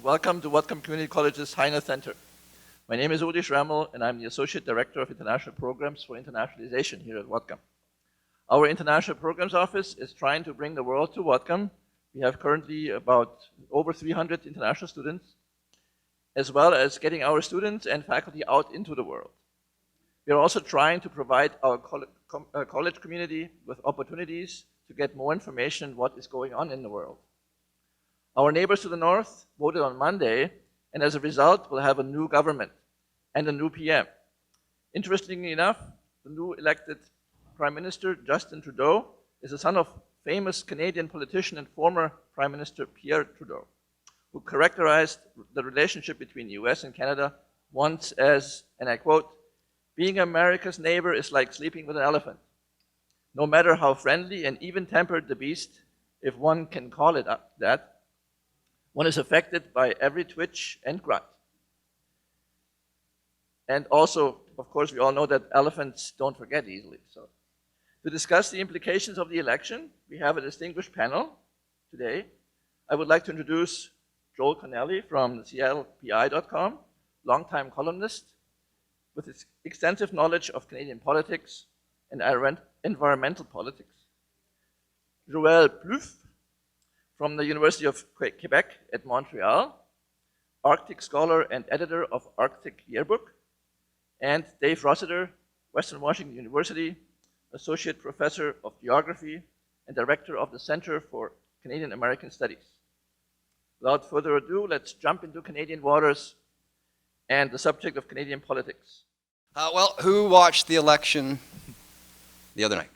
Welcome to Whatcom Community College's Heine Center. My name is Udi Schrammel, and I'm the Associate Director of International Programs for Internationalization here at Whatcom. Our International Programs Office is trying to bring the world to Whatcom. We have currently about over 300 international students, as well as getting our students and faculty out into the world. We are also trying to provide our college community with opportunities to get more information on what is going on in the world. Our neighbors to the north voted on Monday, and as a result, we'll have a new government and a new PM. Interestingly enough, the new elected Prime Minister, Justin Trudeau, is the son of famous Canadian politician and former Prime Minister Pierre Trudeau, who characterized the relationship between the US and Canada once as, and I quote, "Being America's neighbor is like sleeping with an elephant. No matter how friendly and even-tempered the beast, if one can call it that, one is affected by every twitch and grunt." And also, of course, we all know that elephants don't forget easily. So, to discuss the implications of the election, we have a distinguished panel today. I would like to introduce Joel Connelly from SeattlePI.com, longtime columnist with his extensive knowledge of Canadian politics and environmental politics. Joël Plouffe from the University of Quebec at Montreal, Arctic scholar and editor of Arctic Yearbook, and Dave Rossiter, Western Washington University, Associate Professor of Geography and Director of the Center for Canadian American Studies. Without further ado, let's jump into Canadian waters and the subject of Canadian politics. Well, who watched the election the other night?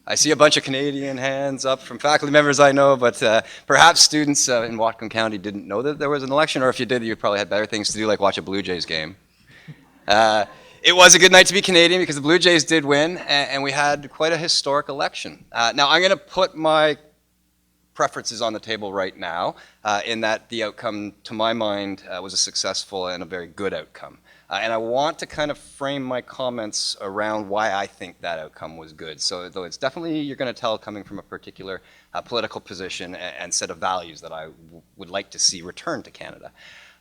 I see a bunch of Canadian hands up from faculty members I know, but perhaps students in Whatcom County didn't know that there was an election, or if you did, you probably had better things to do, like watch a Blue Jays game. It was a good night to be Canadian because the Blue Jays did win, and we had quite a historic election. Now, I'm going to put my preferences on the table right now, in that the outcome, to my mind, was a successful and a very good outcome. And I want to kind of frame my comments around why I think that outcome was good. So though it's definitely, you're going to tell, coming from a particular political position and set of values that I would like to see returned to Canada.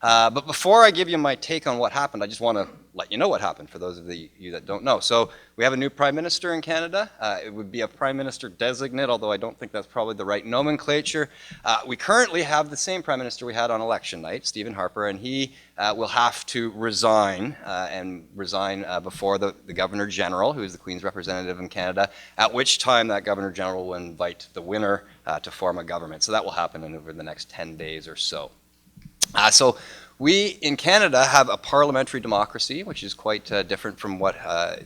But before I give you my take on what happened, I just want to let you know what happened for those of you that don't know. So we have a new Prime Minister in Canada. It would be a Prime Minister designate, although I don't think that's probably the right nomenclature. We currently have the same Prime Minister we had on election night, Stephen Harper, and he will have to resign before the Governor General, who is the Queen's representative in Canada, at which time that Governor General will invite the winner to form a government. So that will happen over the next 10 days or so. So we in Canada have a parliamentary democracy, which is quite different from what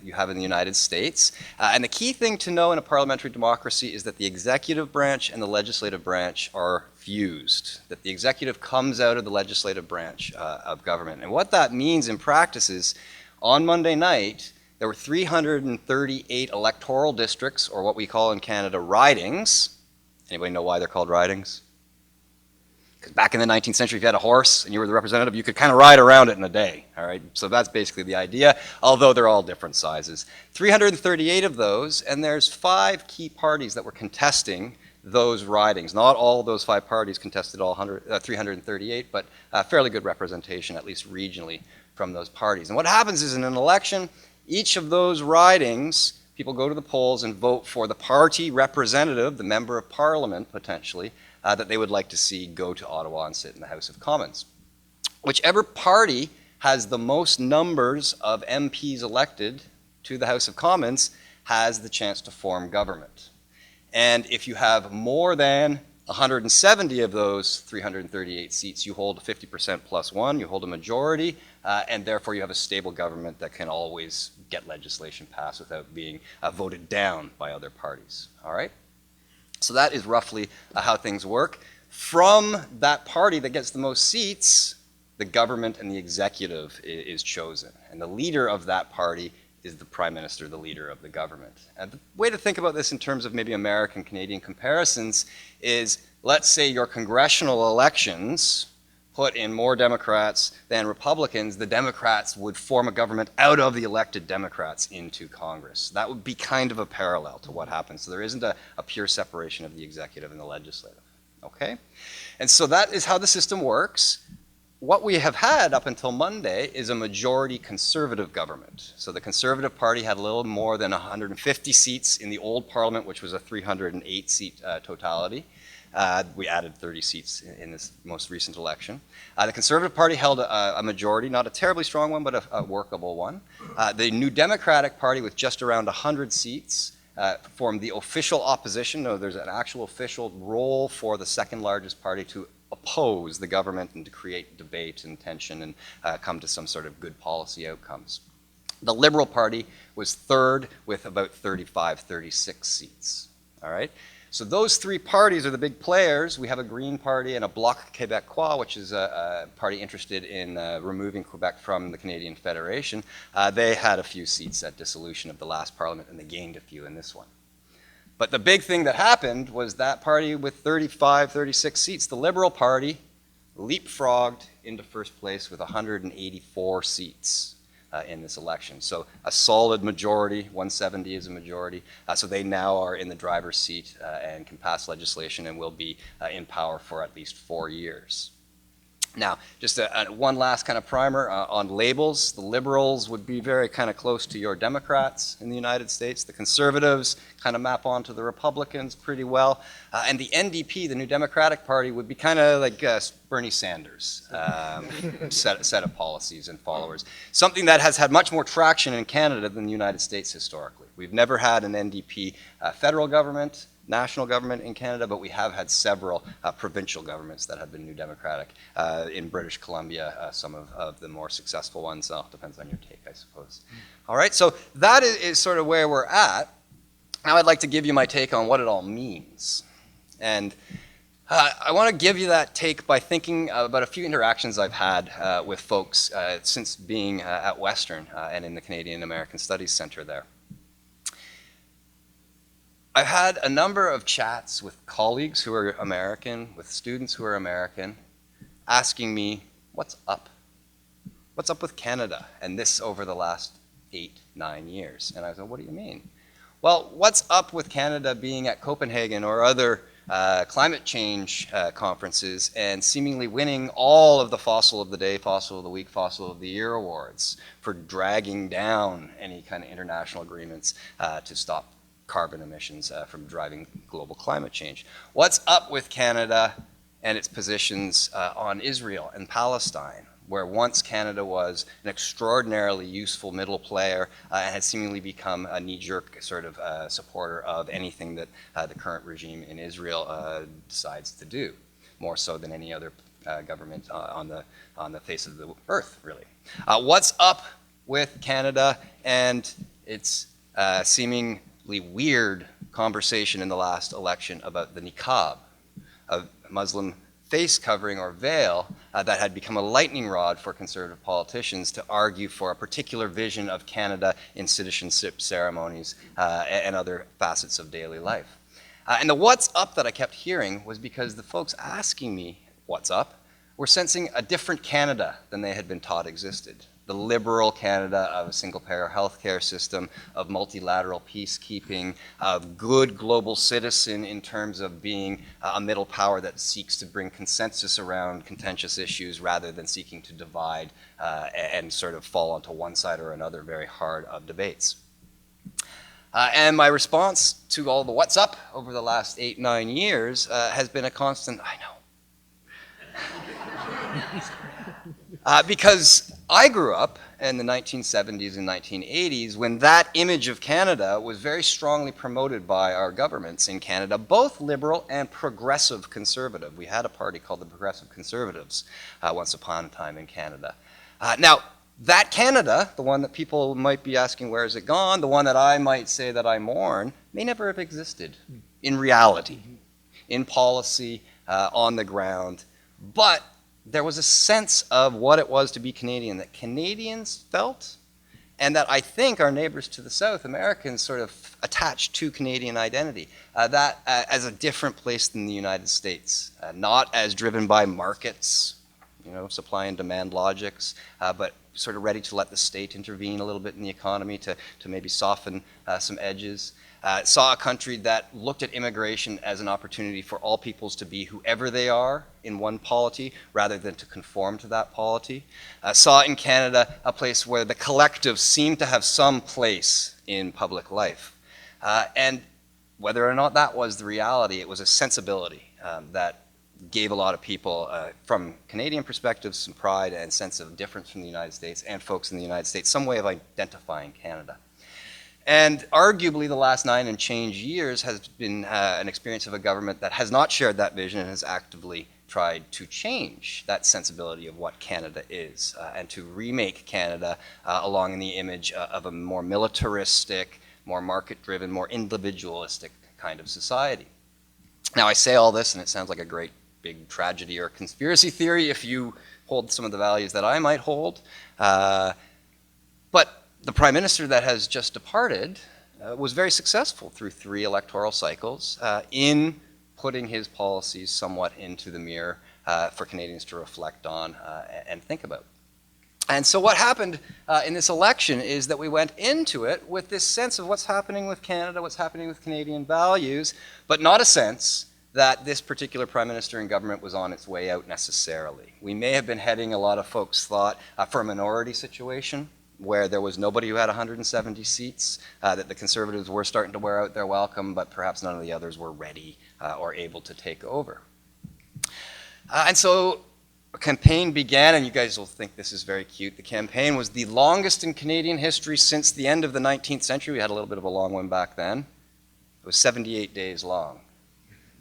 you have in the United States. And the key thing to know in a parliamentary democracy is that the executive branch and the legislative branch are fused, that the executive comes out of the legislative branch of government. And what that means in practice is, on Monday night, there were 338 electoral districts, or what we call in Canada ridings. Anybody know why they're called ridings? Back in the 19th century, if you had a horse and you were the representative, you could kind of ride around it in a day, all right? So that's basically the idea, although they're all different sizes. 338 of those, and there's 5 key parties that were contesting those ridings. Not all of those 5 parties contested all 338, but a fairly good representation, at least regionally, from those parties. And what happens is, in an election, each of those ridings, people go to the polls and vote for the party representative, the member of parliament, potentially, that they would like to see go to Ottawa and sit in the House of Commons. Whichever party has the most numbers of MPs elected to the House of Commons has the chance to form government. And if you have more than 170 of those 338 seats, you hold 50% plus 1, you hold a majority, and therefore you have a stable government that can always get legislation passed without being voted down by other parties, all right? So that is roughly how things work. From that party that gets the most seats, the government and the executive is chosen. And the leader of that party is the Prime Minister, the leader of the government. And the way to think about this in terms of maybe American-Canadian comparisons is, let's say your congressional elections put in more Democrats than Republicans, the Democrats would form a government out of the elected Democrats into Congress. That would be kind of a parallel to what happens. So there isn't a pure separation of the executive and the legislative. Okay? And so that is how the system works. What we have had up until Monday is a majority conservative government. So the Conservative Party had a little more than 150 seats in the old parliament, which was a 308 seat totality. We added 30 seats in this most recent election. The Conservative Party held a majority, not a terribly strong one, but a workable one. The New Democratic Party, with just around 100 seats, formed the official opposition. No, there's an actual official role for the second largest party to oppose the government and to create debate and tension and come to some sort of good policy outcomes. The Liberal Party was third with about 35, 36 seats. All right? So those three parties are the big players. We have a Green Party and a Bloc Québécois, which is a party interested in removing Quebec from the Canadian Federation. They had a few seats at dissolution of the last parliament, and they gained a few in this one. But the big thing that happened was that party with 35, 36 seats, the Liberal Party, leapfrogged into first place with 184 seats in this election. So a solid majority, 170 is a majority. So they now are in the driver's seat and can pass legislation and will be in power for at least 4 years. Now, just one last kind of primer on labels. The Liberals would be very kind of close to your Democrats in the United States. The Conservatives kind of map onto the Republicans pretty well. And the NDP, the New Democratic Party, would be kind of like Bernie Sanders set of policies and followers. Something that has had much more traction in Canada than the United States historically. We've never had an NDP federal government, national government in Canada, but we have had several provincial governments that have been New Democratic. In British Columbia, some of the more successful ones. Depends on your take, I suppose. All right, so that is sort of where we're at. Now I'd like to give you my take on what it all means. And I want to give you that take by thinking about a few interactions I've had with folks since being at Western and in the Canadian American Studies Center there. I've had a number of chats with colleagues who are American, with students who are American, asking me, what's up? What's up with Canada and this over the last 8, 9 years? And I said, what do you mean? Well, what's up with Canada being at Copenhagen or other climate change conferences and seemingly winning all of the Fossil of the Day, Fossil of the Week, Fossil of the Year awards for dragging down any kind of international agreements to stop carbon emissions from driving global climate change? What's up with Canada and its positions on Israel and Palestine, where once Canada was an extraordinarily useful middle player and has seemingly become a knee-jerk sort of supporter of anything that the current regime in Israel decides to do, more so than any other government on the face of the earth, really. What's up with Canada and its seemingly weird conversation in the last election about the niqab, a Muslim face covering or veil that had become a lightning rod for conservative politicians to argue for a particular vision of Canada in citizenship ceremonies and other facets of daily life. And the what's up that I kept hearing was because the folks asking me what's up were sensing a different Canada than they had been taught existed. The liberal Canada of a single-payer healthcare system, of multilateral peacekeeping, of good global citizen in terms of being a middle power that seeks to bring consensus around contentious issues rather than seeking to divide and sort of fall onto one side or another very hard of debates. And my response to all the what's up over the last 8, 9 years has been a constant, I know. Because I grew up in the 1970s and 1980s when that image of Canada was very strongly promoted by our governments in Canada, both liberal and progressive conservative. We had a party called the Progressive Conservatives once upon a time in Canada. Now, that Canada, the one that people might be asking where has it gone, the one that I might say that I mourn, may never have existed in reality, in policy, on the ground. But there was a sense of what it was to be Canadian that Canadians felt, and that I think our neighbors to the south, Americans, sort of attached to Canadian identity, that as a different place than the United States, not as driven by markets, supply and demand logics, but sort of ready to let the state intervene a little bit in the economy to maybe soften some edges. saw a country that looked at immigration as an opportunity for all peoples to be whoever they are in one polity rather than to conform to that polity. Saw in Canada a place where the collective seemed to have some place in public life. And whether or not that was the reality, it was a sensibility that gave a lot of people, from Canadian perspectives, some pride and sense of difference from the United States and folks in the United States, some way of identifying Canada. And arguably the last 9 and change years has been an experience of a government that has not shared that vision and has actively tried to change that sensibility of what Canada is and to remake Canada along the image of a more militaristic, more market-driven, more individualistic kind of society. Now I say all this and it sounds like a great big tragedy or conspiracy theory if you hold some of the values that I might hold. But the Prime Minister that has just departed was very successful through 3 electoral cycles in putting his policies somewhat into the mirror for Canadians to reflect on and think about. And so what happened in this election is that we went into it with this sense of what's happening with Canada, what's happening with Canadian values, but not a sense that this particular Prime Minister and government was on its way out necessarily. We may have been heading, a lot of folks thought, for a minority situation where there was nobody who had 170 seats, that the Conservatives were starting to wear out their welcome, but perhaps none of the others were ready or able to take over. And so a campaign began, and you guys will think this is very cute. The campaign was the longest in Canadian history since the end of the 19th century. We had a little bit of a long one back then. It was 78 days long.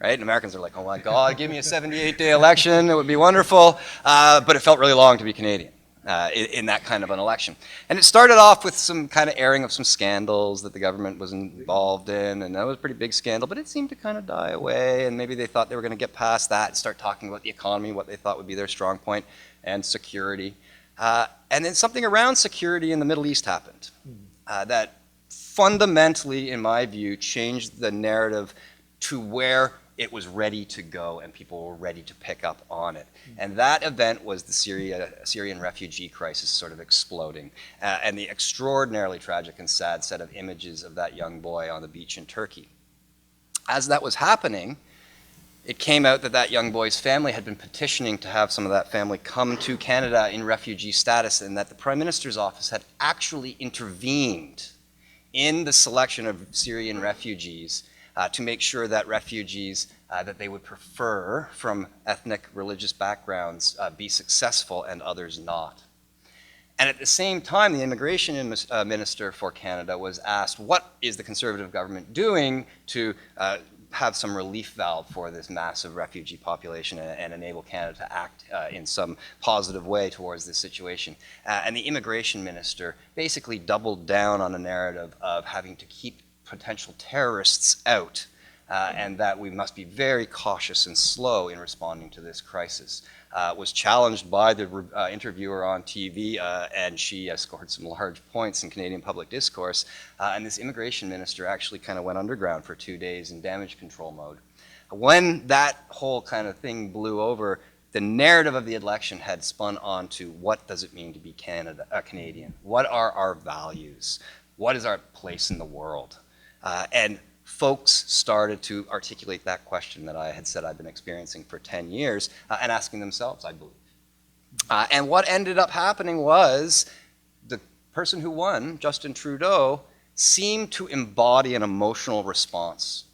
Right? And Americans are like, oh my God, give me a 78-day election, it would be wonderful. But it felt really long to be Canadian in that kind of an election. And it started off with some kind of airing of some scandals that the government was involved in, and that was a pretty big scandal, but it seemed to kind of die away, and maybe they thought they were going to get past that and start talking about the economy, what they thought would be their strong point, and security. And then something around security in the Middle East happened that fundamentally, in my view, changed the narrative to where it was ready to go and people were ready to pick up on it. And that event was the Syrian refugee crisis sort of exploding and the extraordinarily tragic and sad set of images of that young boy on the beach in Turkey. As that was happening, it came out that that young boy's family had been petitioning to have some of that family come to Canada in refugee status, and that the Prime Minister's office had actually intervened in the selection of Syrian refugees to make sure that refugees that they would prefer from ethnic religious backgrounds be successful and others not. And at the same time, the immigration minister for Canada was asked, what is the Conservative government doing to have some relief valve for this massive refugee population and enable Canada to act in some positive way towards this situation? And the immigration minister basically doubled down on a narrative of having to keep potential terrorists out, and that we must be very cautious and slow in responding to this crisis. Was challenged by the interviewer on TV, and she scored some large points in Canadian public discourse, and this immigration minister actually kind of went underground for 2 days in damage control mode. When that whole kind of thing blew over, the narrative of the election had spun on to what does it mean to be Canadian? What are our values? What is our place in the world? And folks started to articulate that question that I had said I've been experiencing for 10 years and asking themselves, I believe. And what ended up happening was the person who won, Justin Trudeau, seemed to embody an emotional response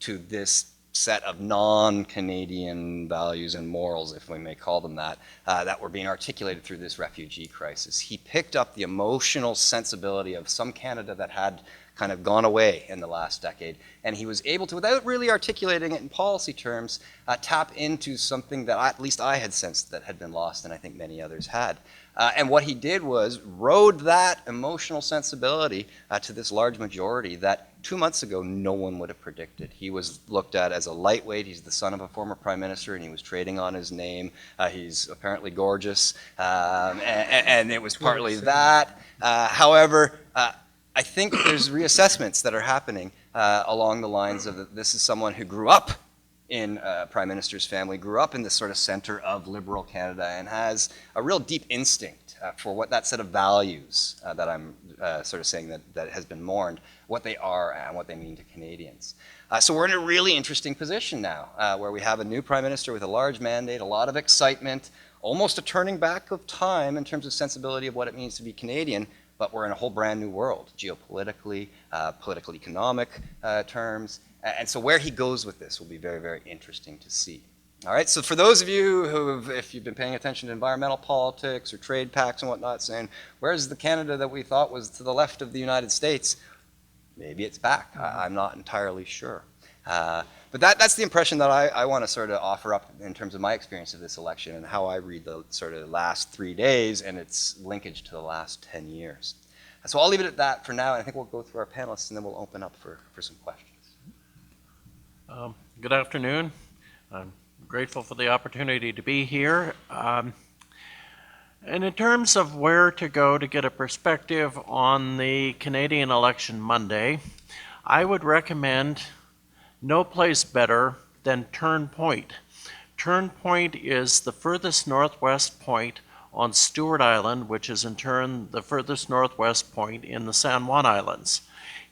to this set of non-Canadian values and morals, if we may call them that, that were being articulated through this refugee crisis. He picked up the emotional sensibility of some Canada that had kind of gone away in the last decade, and he was able to, without really articulating it in policy terms, tap into something that at least I had sensed that had been lost, and I think many others had. And what he did was rode that emotional sensibility to this large majority that 2 months ago no one would have predicted. He was looked at as a lightweight. He's the son of a former prime minister, and he was trading on his name. He's apparently gorgeous, and it was partly that. However, I think there's reassessments that are happening along the lines of this is someone who grew up in Prime Minister's family, grew up in this sort of center of liberal Canada and has a real deep instinct for what that set of values that I'm sort of saying that has been mourned, what they are and what they mean to Canadians. So we're in a really interesting position now, where we have a new Prime Minister with a large mandate, a lot of excitement, almost a turning back of time in terms of sensibility of what it means to be Canadian, but we're in a whole brand new world, geopolitically, political economic terms. And so where he goes with this will be very, very interesting to see. All right, so for those of you who have, if you've been paying attention to environmental politics or trade pacts and whatnot, saying, where's the Canada that we thought was to the left of the United States? Maybe it's back. I'm not entirely sure. But that's the impression that I want to sort of offer up in terms of my experience of this election and how I read the sort of last 3 days and its linkage to the last 10 years. So I'll leave it at that for now, and I think we'll go through our panelists and then we'll open up for some questions. Good afternoon. I'm grateful for the opportunity to be here. And in terms of where to go to get a perspective on the Canadian election Monday, I would recommend no place better than Turn Point. Turn Point is the furthest northwest point on Stewart Island, which is in turn the furthest northwest point in the San Juan Islands.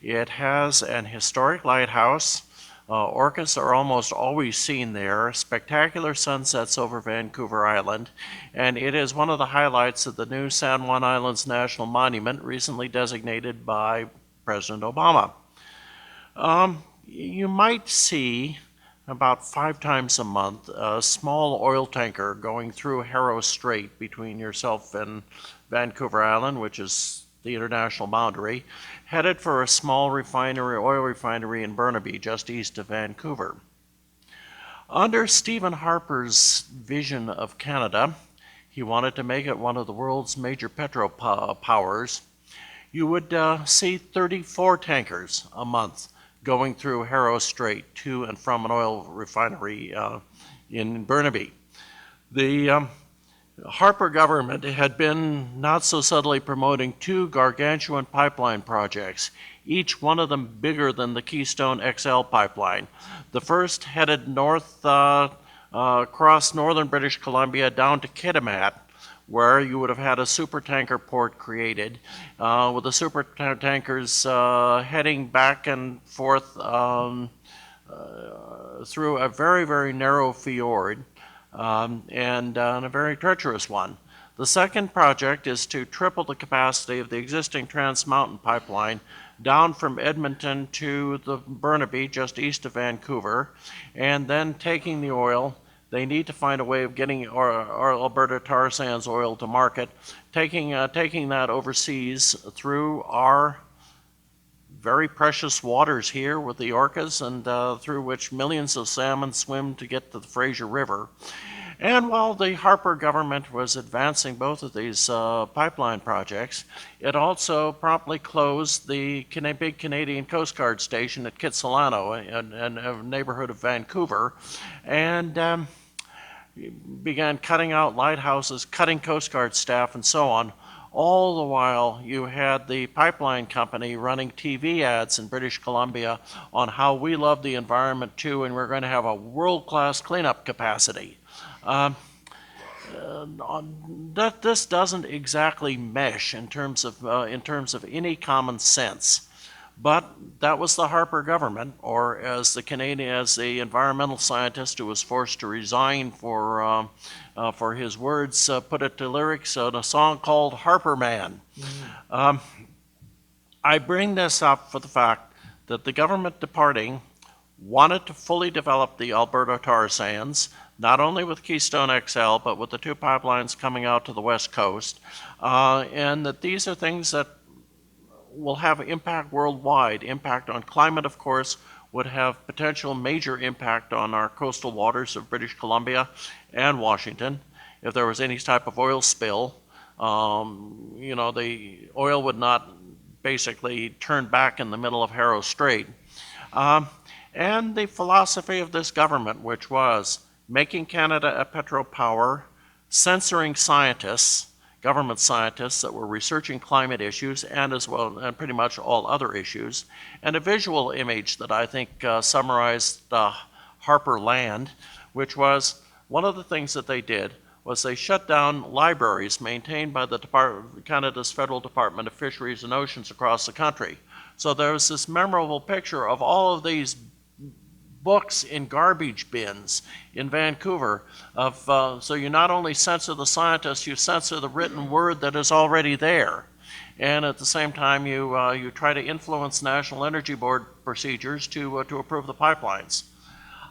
It has an historic lighthouse. Orcas are almost always seen there, spectacular sunsets over Vancouver Island, and it is one of the highlights of the new San Juan Islands National Monument, recently designated by President Obama. You might see about 5 times a month a small oil tanker going through Harrow Strait between yourself and Vancouver Island, which is the international boundary, headed for a small oil refinery in Burnaby, just east of Vancouver. Under Stephen Harper's vision of Canada, he wanted to make it one of the world's major petro powers. You would see 34 tankers a month going through Harrow Strait to and from an oil refinery in Burnaby. The Harper government had been not so subtly promoting 2 gargantuan pipeline projects, each one of them bigger than the Keystone XL pipeline. The first headed north across northern British Columbia down to Kitimat, where you would have had a supertanker port created, with the supertankers heading back and forth through a very, very narrow fjord. And a very treacherous one. The second project is to triple the capacity of the existing Trans Mountain pipeline down from Edmonton to the Burnaby, just east of Vancouver, and then taking the oil. They need to find a way of getting our Alberta tar sands oil to market, taking that overseas through our very precious waters here with the orcas, and through which millions of salmon swim to get to the Fraser River. And while the Harper government was advancing both of these pipeline projects, it also promptly closed the big Canadian Coast Guard station at Kitsilano, a neighborhood of Vancouver, and began cutting out lighthouses, cutting Coast Guard staff, and so on. All the while, you had the pipeline company running TV ads in British Columbia on how we love the environment too, and we're going to have a world-class cleanup capacity. This doesn't exactly mesh in terms of any common sense. But that was the Harper government, or as the environmental scientist who was forced to resign for his words put it to lyrics in a song called Harper Man. I bring this up for the fact that the government departing wanted to fully develop the Alberta tar sands, not only with Keystone XL, but with the 2 pipelines coming out to the west coast, and that these are things that will have impact worldwide. Impact on climate, of course, would have potential major impact on our coastal waters of British Columbia and Washington. If there was any type of oil spill, the oil would not basically turn back in the middle of Harrow Strait. And the philosophy of this government, which was making Canada a petropower, censoring scientists, government scientists that were researching climate issues and as well and pretty much all other issues, and a visual image that I think summarized Harper Land, which was one of the things that they did was they shut down libraries maintained by the Canada's Federal Department of Fisheries and Oceans across the country. So there was this memorable picture of all of these books in garbage bins in Vancouver. So you not only censor the scientists, you censor the written word that is already there. And at the same time, you try to influence National Energy Board procedures to approve the pipelines.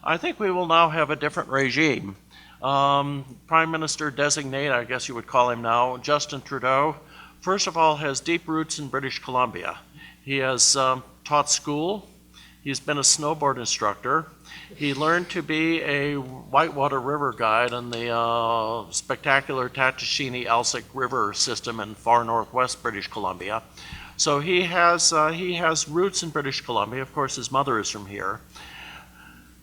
I think we will now have a different regime. Prime Minister designate, I guess you would call him now, Justin Trudeau, first of all, has deep roots in British Columbia. He has taught school. He's been a snowboard instructor. He learned to be a whitewater river guide on the spectacular Tatchashini-Alsek River system in far northwest British Columbia. So he has roots in British Columbia. Of course, his mother is from here.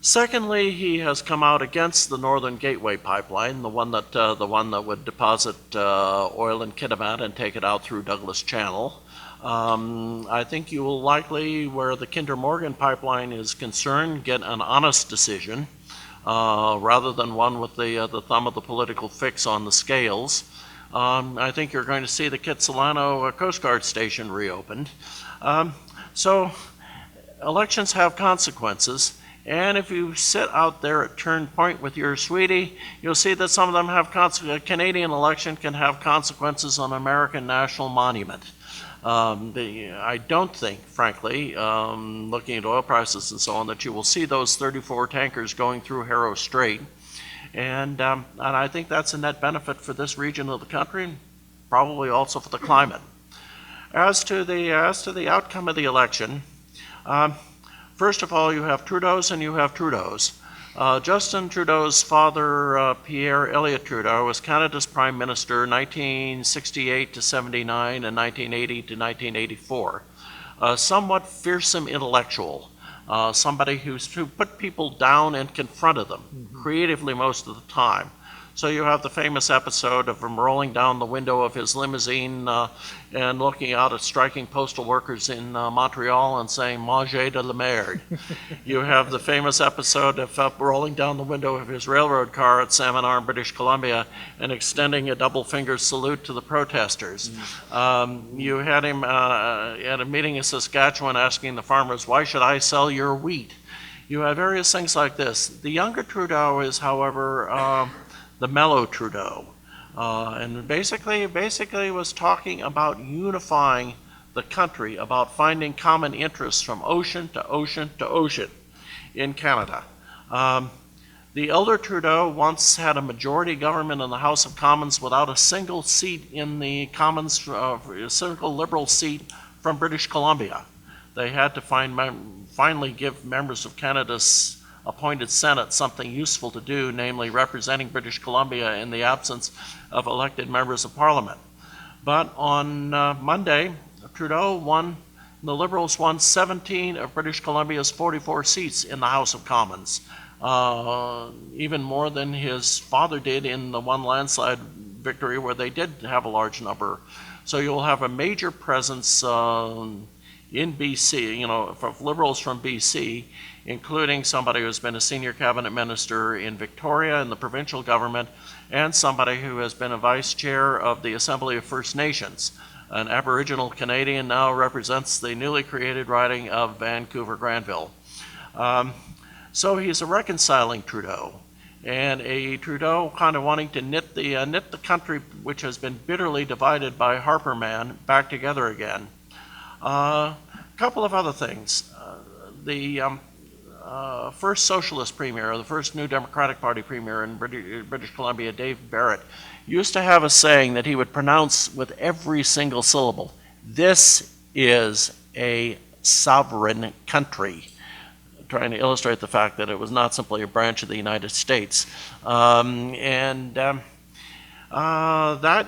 Secondly, he has come out against the Northern Gateway pipeline, the one that would deposit oil in Kitimat and take it out through Douglas Channel. I think you will likely, where the Kinder Morgan pipeline is concerned, get an honest decision rather than one with the thumb of the political fix on the scales. I think you're going to see the Kitsilano Coast Guard station reopened. So elections have consequences. And if you sit out there at turn point with your sweetie, you'll see that some of them have a Canadian election can have consequences on American national monument. I don't think, frankly, looking at oil prices and so on, that you will see those 34 tankers going through Harrow Strait. And I think that's a net benefit for this region of the country, and probably also for the climate. As to the outcome of the election, first of all, you have Trudeau's and you have Trudeau's. Justin Trudeau's father, Pierre Elliott Trudeau, was Canada's Prime Minister 1968 to 79 and 1980 to 1984. A somewhat fearsome intellectual, somebody who put people down and confronted them creatively most of the time. So you have the famous episode of him rolling down the window of his limousine and looking out at striking postal workers in Montreal and saying, "Manger de la merde." You have the famous episode of rolling down the window of his railroad car at Salmon Arm, British Columbia, and extending a double-finger salute to the protesters. You had him at a meeting in Saskatchewan asking the farmers, "Why should I sell your wheat?" You have various things like this. The younger Trudeau is, however, the mellow Trudeau, and basically was talking about unifying the country, about finding common interests from ocean to ocean to ocean in Canada. The elder Trudeau once had a majority government in the House of Commons without a single seat in the Commons, a single Liberal seat from British Columbia. They had to finally give members of Canada's appointed Senate something useful to do, namely representing British Columbia in the absence of elected members of Parliament. But on Monday, Trudeau won, the Liberals won 17 of British Columbia's 44 seats in the House of Commons, even more than his father did in the one landslide victory where they did have a large number. So you'll have a major presence in BC, from Liberals from BC, including somebody who's been a senior cabinet minister in Victoria in the provincial government, and somebody who has been a vice chair of the Assembly of First Nations. An Aboriginal Canadian now represents the newly created riding of Vancouver-Granville. So he's a reconciling Trudeau, and a Trudeau kind of wanting to knit the country, which has been bitterly divided by Harper Man, back together again. A couple of other things. The first socialist premier, or the first New Democratic Party premier in British Columbia, Dave Barrett, used to have a saying that he would pronounce with every single syllable: "This is a sovereign country," trying to illustrate the fact that it was not simply a branch of the United States. That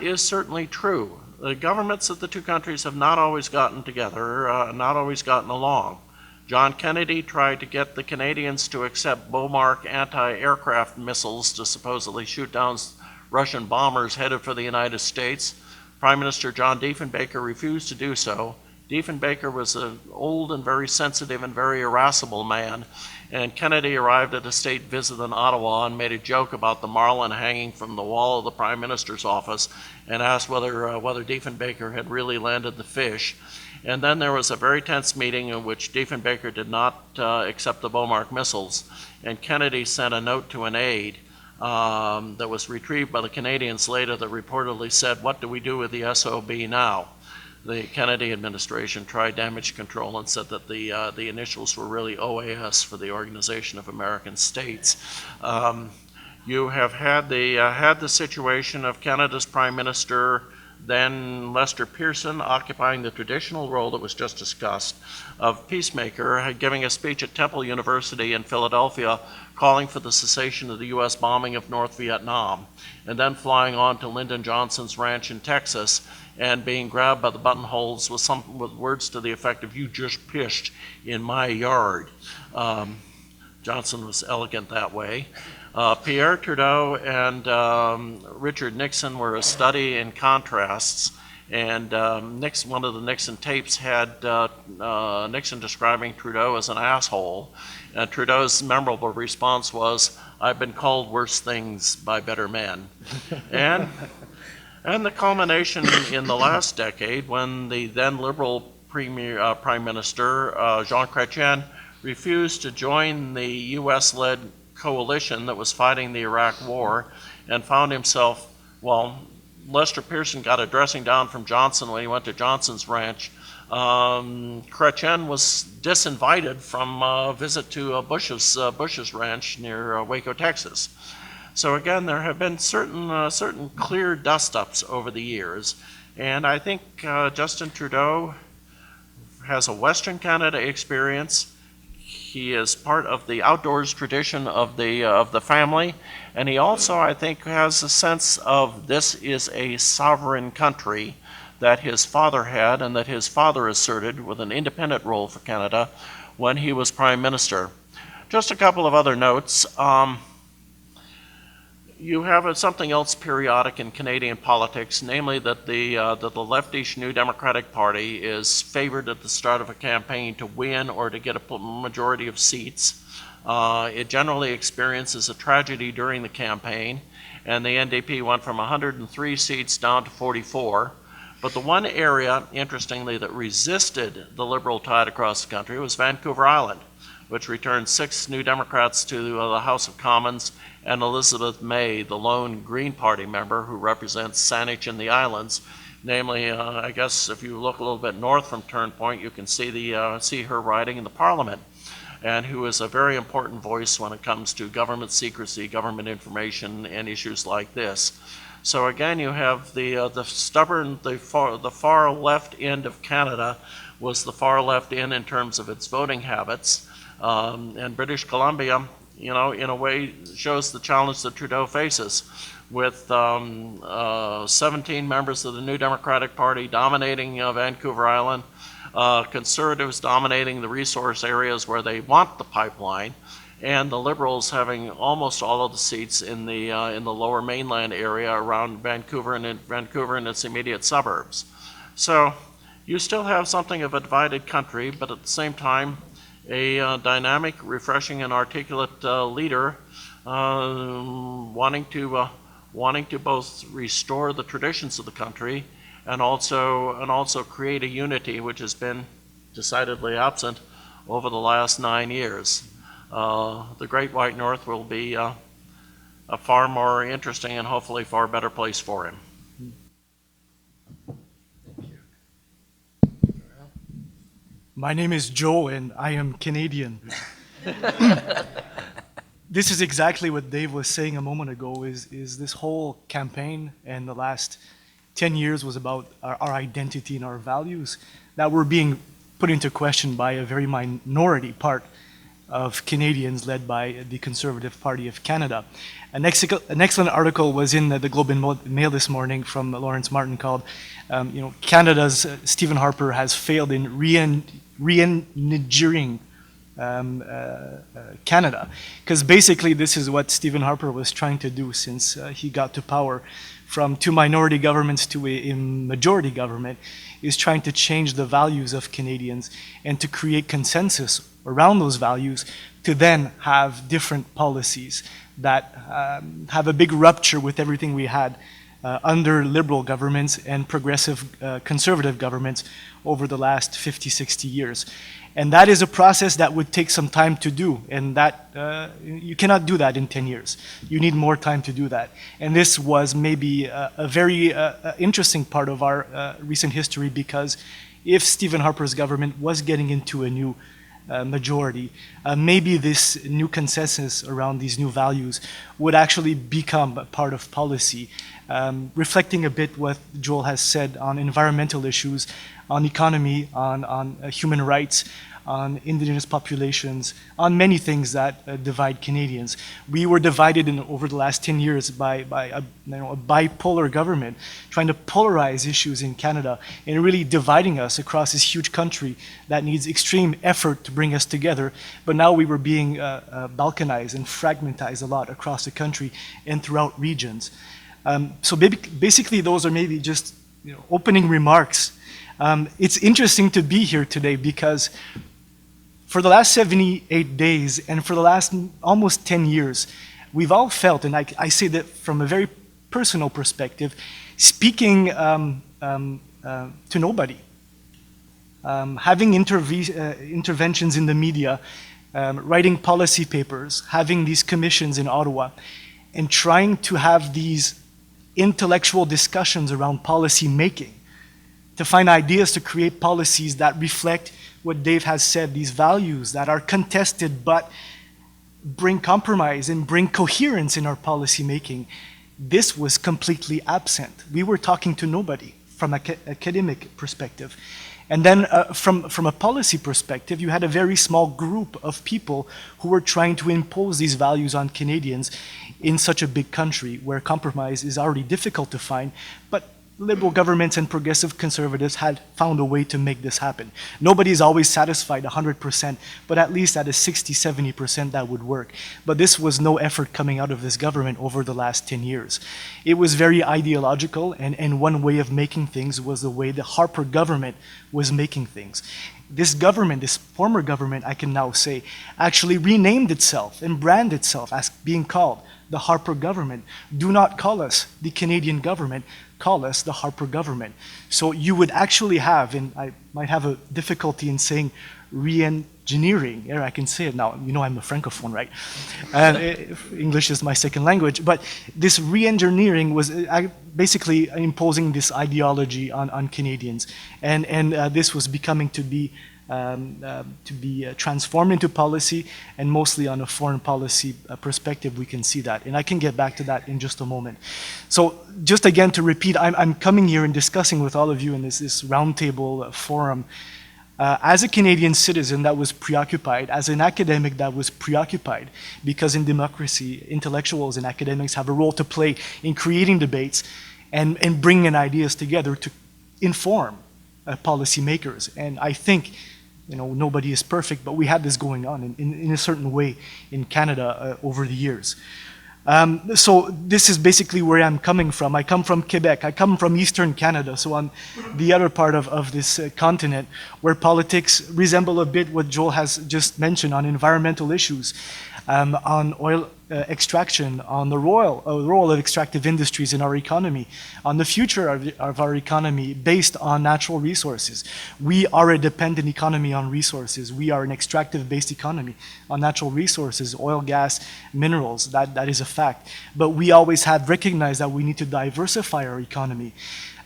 is certainly true. The governments of the two countries have not always gotten together, not always gotten along. John Kennedy tried to get the Canadians to accept Bomark anti-aircraft missiles to supposedly shoot down Russian bombers headed for the United States. Prime Minister John Diefenbaker refused to do so. Diefenbaker was an old and very sensitive and very irascible man, And Kennedy arrived at a state visit in Ottawa and made a joke about the marlin hanging from the wall of the Prime Minister's office and asked whether Diefenbaker had really landed the fish. And then there was a very tense meeting in which Diefenbaker did not accept the Beaumark missiles, and Kennedy sent a note to an aide that was retrieved by the Canadians later that reportedly said, "What do we do with the SOB now?" The Kennedy administration tried damage control and said that the initials were really OAS for the Organization of American States. You have had the situation of Canada's Prime Minister, then Lester Pearson, occupying the traditional role that was just discussed of peacemaker, giving a speech at Temple University in Philadelphia calling for the cessation of the U.S. bombing of North Vietnam, and then flying on to Lyndon Johnson's ranch in Texas and being grabbed by the buttonholes with words to the effect of, "You just pissed in my yard." Johnson was elegant that way. Pierre Trudeau and Richard Nixon were a study in contrasts, and one of the Nixon tapes had Nixon describing Trudeau as an asshole, and Trudeau's memorable response was, "I've been called worse things by better men." And the culmination in the last decade, when the then Liberal Prime Minister, Jean Chrétien, refused to join the U.S.-led coalition that was fighting the Iraq War and found himself, Lester Pearson got a dressing down from Johnson when he went to Johnson's ranch. Chrétien was disinvited from a visit to Bush's ranch near Waco, Texas. So again, there have been certain clear dust-ups over the years, and I think Justin Trudeau has a Western Canada experience. He is part of the outdoors tradition of the family, and he also, I think, has a sense of this is a sovereign country that his father had and that his father asserted with an independent role for Canada when he was Prime Minister. Just a couple of other notes. You have something else periodic in Canadian politics, namely that the leftish New Democratic Party is favored at the start of a campaign to win or to get a majority of seats. It generally experiences a tragedy during the campaign, and the NDP went from 103 seats down to 44. But the one area, interestingly, that resisted the Liberal tide across the country was Vancouver Island, which returned 6 New Democrats to the House of Commons, and Elizabeth May, the lone Green Party member who represents Saanich and the islands. Namely, I guess if you look a little bit north from Turnpoint, you can see her riding in the Parliament, and who is a very important voice when it comes to government secrecy, government information, and issues like this. So again, you have the far left end of Canada was the far left end in terms of its voting habits. And British Columbia, in a way, shows the challenge that Trudeau faces, with 17 members of the New Democratic Party dominating Vancouver Island, Conservatives dominating the resource areas where they want the pipeline, and the Liberals having almost all of the seats in the lower mainland area around Vancouver and its immediate suburbs. So you still have something of a divided country, but at the same time, a dynamic, refreshing, and articulate leader wanting to both restore the traditions of the country and also create a unity which has been decidedly absent over the last 9 years. The Great White North will be a far more interesting and hopefully far better place for him. My name is Joe, and I am Canadian. This is exactly what Dave was saying a moment ago, is this whole campaign and the last 10 years was about our identity and our values that were being put into question by a very minority part of Canadians led by the Conservative Party of Canada. An excellent article was in the Globe and Mail this morning from Lawrence Martin called, Canada's Stephen Harper has failed in re-engineering Canada. Because basically this is what Stephen Harper was trying to do since he got to power, from 2 minority governments to a majority government, is trying to change the values of Canadians and to create consensus around those values to then have different policies that have a big rupture with everything we had under liberal governments and progressive conservative governments over the last 50, 60 years. And that is a process that would take some time to do, and that you cannot do that in 10 years. You need more time to do that. And this was maybe a very interesting part of our recent history, because if Stephen Harper's government was getting into a new majority, maybe this new consensus around these new values would actually become a part of policy, reflecting a bit what Joel has said on environmental issues, on economy, on human rights, on indigenous populations, on many things that divide Canadians. We were divided over the last 10 years by a bipolar government, trying to polarize issues in Canada and really dividing us across this huge country that needs extreme effort to bring us together. But now we were being balkanized and fragmentized a lot across the country and throughout regions. So basically those are maybe just opening remarks. It's interesting to be here today because for the last 78 days and for the last almost 10 years, we've all felt, and I say that from a very personal perspective, speaking to nobody, having interventions in the media, writing policy papers, having these commissions in Ottawa, and trying to have these intellectual discussions around policy making, to find ideas to create policies that reflect what Dave has said, these values that are contested but bring compromise and bring coherence in our policy making. This was completely absent. We were talking to nobody from an academic perspective. And then from a policy perspective, you had a very small group of people who were trying to impose these values on Canadians in such a big country where compromise is already difficult to find, but liberal governments and progressive conservatives had found a way to make this happen. Nobody is always satisfied 100%, but at least at a 60, 70% that would work. But this was no effort coming out of this government over the last 10 years. It was very ideological, and one way of making things was the way the Harper government was making things. This government, this former government, I can now say, actually renamed itself and branded itself as being called the Harper government. Do not call us the Canadian government, call us the Harper government. So you would actually have, and I might have a difficulty in saying re-engineering, I can say it now, I'm a francophone, right? And English is my second language, but this re-engineering was basically imposing this ideology on Canadians, and this was becoming to be transformed into policy, and mostly on a foreign policy perspective, we can see that. And I can get back to that in just a moment. So just again to repeat, I'm coming here and discussing with all of you in this roundtable forum as a Canadian citizen that was preoccupied, as an academic that was preoccupied, because in democracy, intellectuals and academics have a role to play in creating debates and bringing ideas together to inform policymakers. And I think nobody is perfect, but we had this going on in a certain way in Canada over the years. So this is basically where I'm coming from. I come from Quebec. I come from Eastern Canada, so on the other part of this continent, where politics resemble a bit what Joel has just mentioned on environmental issues, on oil extraction, on the role of extractive industries in our economy, on the future of our economy based on natural resources. We are a dependent economy on resources. We are an extractive-based economy on natural resources, oil, gas, minerals. That is a fact. But we always have recognized that we need to diversify our economy.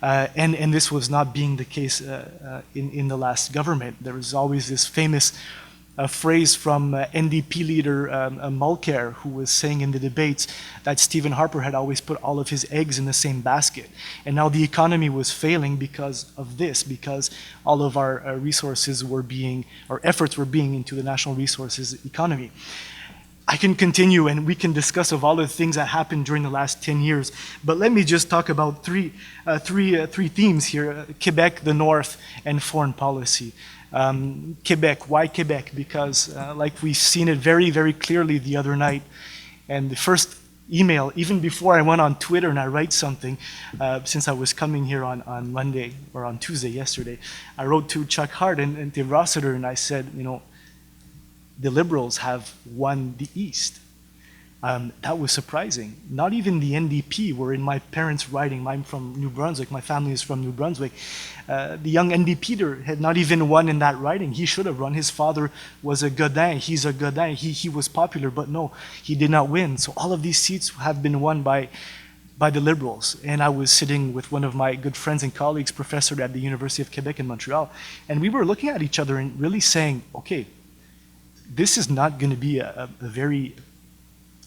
And this was not being the case in the last government. There was always this famous phrase from NDP leader Mulcair, who was saying in the debates that Stephen Harper had always put all of his eggs in the same basket. And now the economy was failing because of this, because all of our resources were our efforts were being into the national resources economy. I can continue and we can discuss of all the things that happened during the last 10 years, but let me just talk about three themes here: Quebec, the North, and foreign policy. Quebec, why Quebec? Because like we've seen it very, very clearly the other night, and the first email, even before I went on Twitter and I write something, since I was coming here on Monday, or on Tuesday yesterday, I wrote to Chuck Hart and to Rossiter, and I said, the Liberals have won the East. That was surprising. Not even the NDP were in my parents' riding. I'm from New Brunswick. My family is from New Brunswick. The young NDPer had not even won in that riding. He should have run. His father was a Godin. He's a Godin. He was popular, but no, he did not win. So all of these seats have been won by the Liberals. And I was sitting with one of my good friends and colleagues, professor at the University of Quebec in Montreal, and we were looking at each other and really saying, okay, this is not going to be a very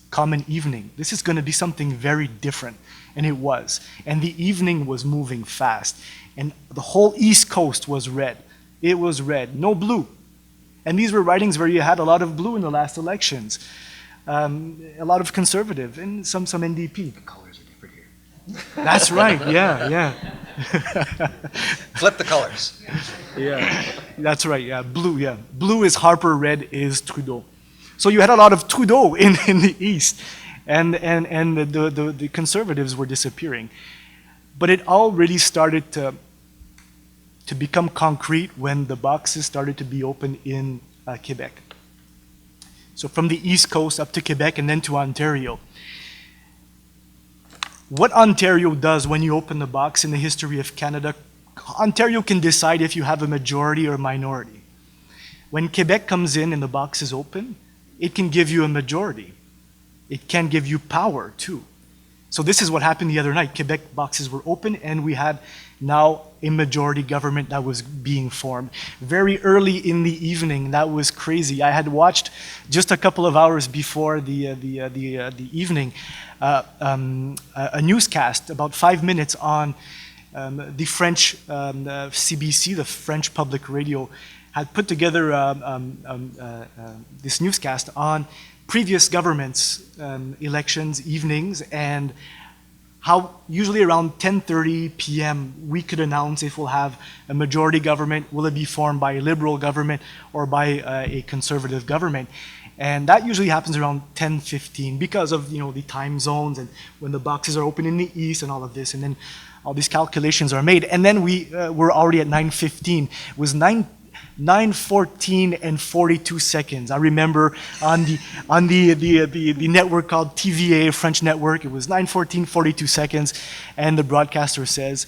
common evening. This is going to be something very different. And it was. And the evening was moving fast. And the whole East Coast was red. It was red, no blue. And these were ridings where you had a lot of blue in the last elections. A lot of conservative and some NDP. The colors are different here. That's right, yeah. Flip the colors. Yeah, that's right, yeah. Blue is Harper, red is Trudeau. So you had a lot of Trudeau in the East, and the conservatives were disappearing. But it all really started to become concrete when the boxes started to be open in Quebec. So from the East Coast up to Quebec and then to Ontario. What Ontario does when you open the box in the history of Canada, Ontario can decide if you have a majority or a minority. When Quebec comes in and the box is open, it can give you a majority. It can give you power too. So this is what happened the other night. Quebec boxes were open and we had now a majority government that was being formed. Very early in the evening, that was crazy. I had watched just a couple of hours before the evening a newscast, about 5 minutes on the French CBC, the French public radio, had put together this newscast on previous governments' elections, evenings, and how usually around 10:30 p.m. we could announce if we'll have a majority government, will it be formed by a liberal government or by a conservative government. And that usually happens around 10:15 because of the time zones and when the boxes are open in the east and all of this, and then all these calculations are made. And then we were already at 9:15. It was 9:14 and 42 seconds. I remember on the network called TVA, French network, it was 9:14, 42 seconds, and the broadcaster says,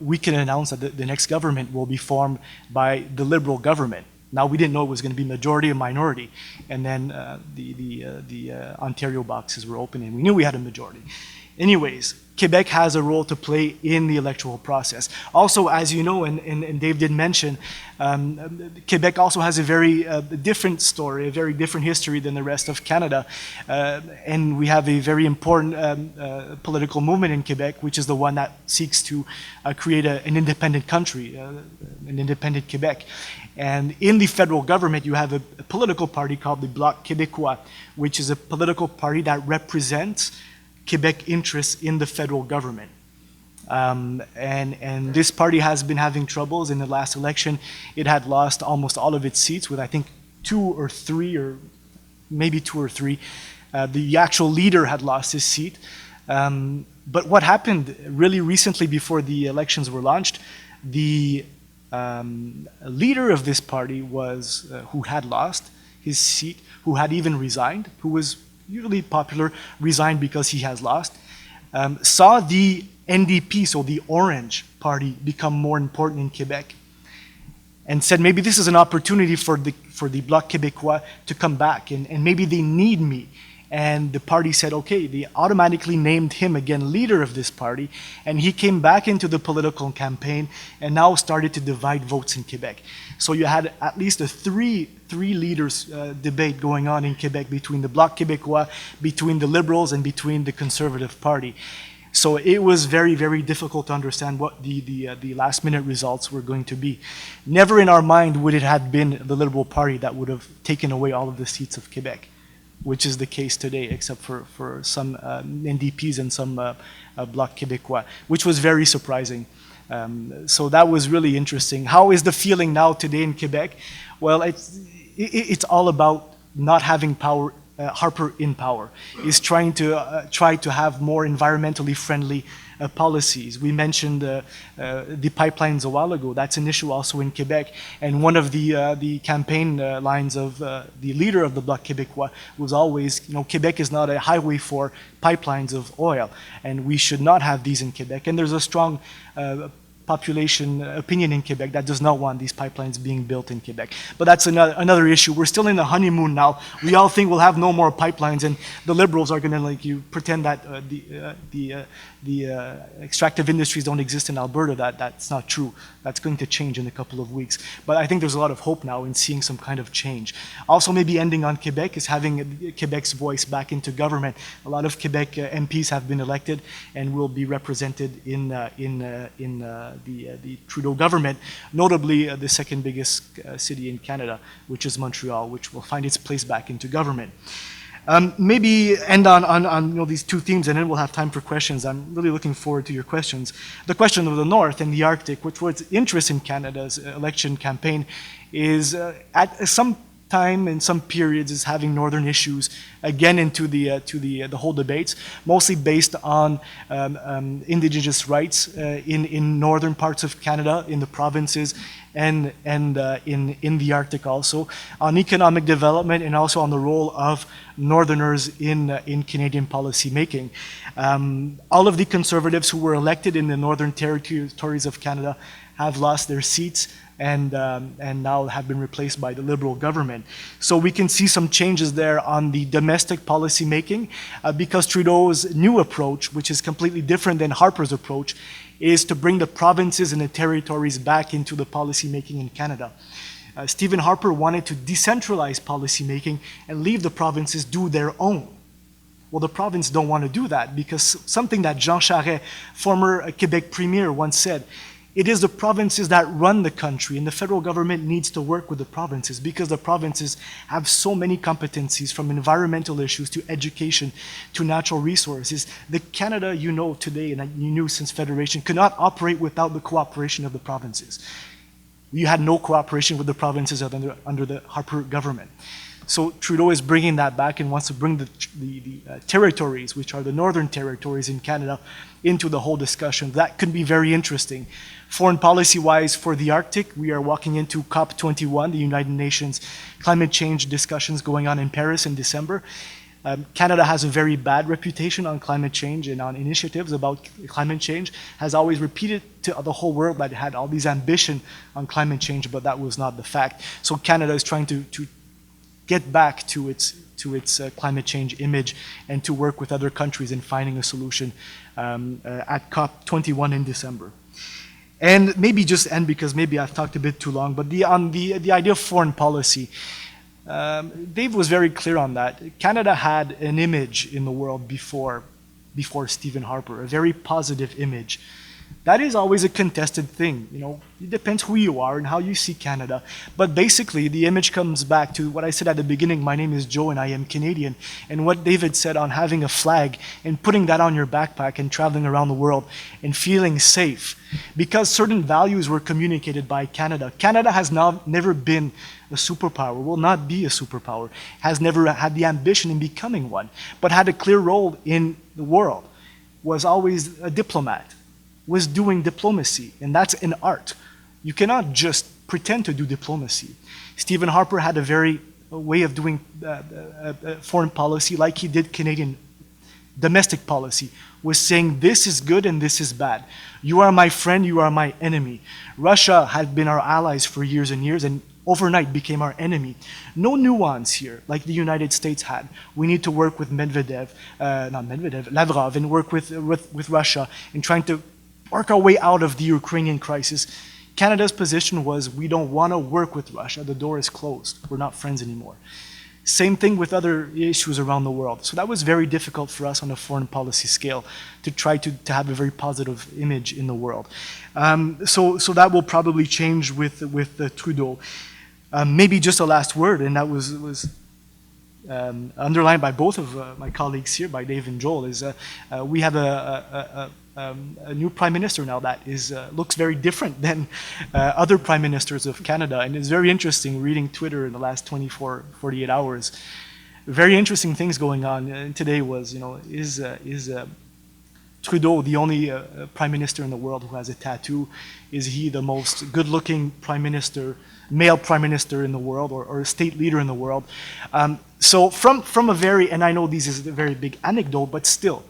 we can announce that the next government will be formed by the Liberal government. Now, we didn't know it was going to be majority or minority, and then the Ontario boxes were open, and we knew we had a majority. Anyways, Quebec has a role to play in the electoral process. Also, as you know, and Dave did mention, Quebec also has a very different story, a very different history than the rest of Canada. And we have a very important political movement in Quebec, which is the one that seeks to create an independent country, an independent Quebec. And in the federal government, you have a political party called the Bloc Québécois, which is a political party that represents Quebec interests in the federal government. And this party has been having troubles. In the last election, it had lost almost all of its seats with, I think, 2 or 3, or maybe 2 or 3. The actual leader had lost his seat. But what happened really recently before the elections were launched, the leader of this party was, who had lost his seat, who had even resigned, who was usually popular, resigned because he has lost, saw the NDP, so the Orange Party, become more important in Quebec, and said maybe this is an opportunity for the Bloc Québécois to come back, and maybe they need me. And the party said, okay, they automatically named him again leader of this party, and he came back into the political campaign and now started to divide votes in Quebec. So you had at least a three leaders debate going on in Quebec between the Bloc Québécois, between the Liberals, and between the Conservative Party. So it was very, very difficult to understand what the last minute results were going to be. Never in our mind would it have been the Liberal Party that would have taken away all of the seats of Quebec, which is the case today, except for some NDPs and some Bloc Québécois, which was very surprising. So that was really interesting. How is the feeling now today in Quebec? Well, it's all about not having power. Harper in power is trying to have more environmentally friendly policies. We mentioned the pipelines a while ago. That's an issue also in Quebec. And one of the campaign lines of the leader of the Bloc Québécois was always, Quebec is not a highway for pipelines of oil, and we should not have these in Quebec. And there's a strong population opinion in Quebec that does not want these pipelines being built in Quebec. But that's another issue. We're still in the honeymoon now. We all think we'll have no more pipelines, and the Liberals are going to pretend that the extractive industries don't exist in Alberta. That's not true. That's going to change in a couple of weeks. But I think there's a lot of hope now in seeing some kind of change. Also, maybe ending on Quebec is having Quebec's voice back into government. A lot of Quebec MPs have been elected and will be represented in the Trudeau government, notably the second biggest city in Canada, which is Montreal, which will find its place back into government. Maybe end on these two themes, and then we'll have time for questions. I'm really looking forward to your questions. The question of the North and the Arctic, which was interest in Canada's election campaign, is at some time in some periods is having northern issues again into the whole debates, mostly based on indigenous rights in northern parts of Canada, in the provinces, and in the Arctic also, on economic development, and also on the role of northerners in Canadian policy making. All of the Conservatives who were elected in the northern territories of Canada have lost their seats and now have been replaced by the Liberal government. So we can see some changes there on the domestic policy making because Trudeau's new approach, which is completely different than Harper's approach, is to bring the provinces and the territories back into the policy making in Canada. Stephen Harper wanted to decentralize policy making and leave the provinces do their own. Well, the province don't want to do that because something that Jean Charest, former Quebec premier, once said, it is the provinces that run the country, and the federal government needs to work with the provinces because the provinces have so many competencies, from environmental issues to education to natural resources. The Canada you know today and that you knew since Federation could not operate without the cooperation of the provinces. You had no cooperation with the provinces under the Harper government. So Trudeau is bringing that back and wants to bring the territories, which are the northern territories in Canada, into the whole discussion. That could be very interesting. Foreign policy-wise, for the Arctic, we are walking into COP21, the United Nations climate change discussions going on in Paris in December. Canada has a very bad reputation on climate change and on initiatives about climate change, has always repeated to the whole world that it had all these ambition on climate change, but that was not the fact. So Canada is trying to get back to its climate change image and to work with other countries in finding a solution at COP21 in December. And maybe just end, because maybe I've talked a bit too long, but on the idea of foreign policy, Dave was very clear on that. Canada had an image in the world before Stephen Harper, a very positive image. That is always a contested thing. It depends who you are and how you see Canada. But basically, the image comes back to what I said at the beginning. My name is Joe and I am Canadian. And what David said on having a flag and putting that on your backpack and traveling around the world and feeling safe. Because certain values were communicated by Canada. Canada has never been a superpower, will not be a superpower, has never had the ambition in becoming one, but had a clear role in the world, was always a diplomat, was doing diplomacy, and that's an art. You cannot just pretend to do diplomacy. Stephen Harper had a way of doing foreign policy like he did Canadian domestic policy, was saying this is good and this is bad. You are my friend, you are my enemy. Russia had been our allies for years and years and overnight became our enemy. No nuance here, like the United States had. We need to work with Lavrov, and work with Russia in trying to work our way out of the Ukrainian crisis. Canada's position was, we don't want to work with Russia. The door is closed. We're not friends anymore. Same thing with other issues around the world. So that was very difficult for us on a foreign policy scale to try to have a very positive image in the world. So that will probably change with Trudeau. Maybe just a last word, and that was underlined by both of my colleagues here, by Dave and Joel, is we have a new prime minister now that looks very different than other prime ministers of Canada, and it's very interesting reading Twitter in the last 48 hours. Very interesting things going on. And today was, is Trudeau the only prime minister in the world who has a tattoo? Is he the most good-looking prime minister, male prime minister in the world, or state leader in the world? So from a very, and I know this is a very big anecdote, but still,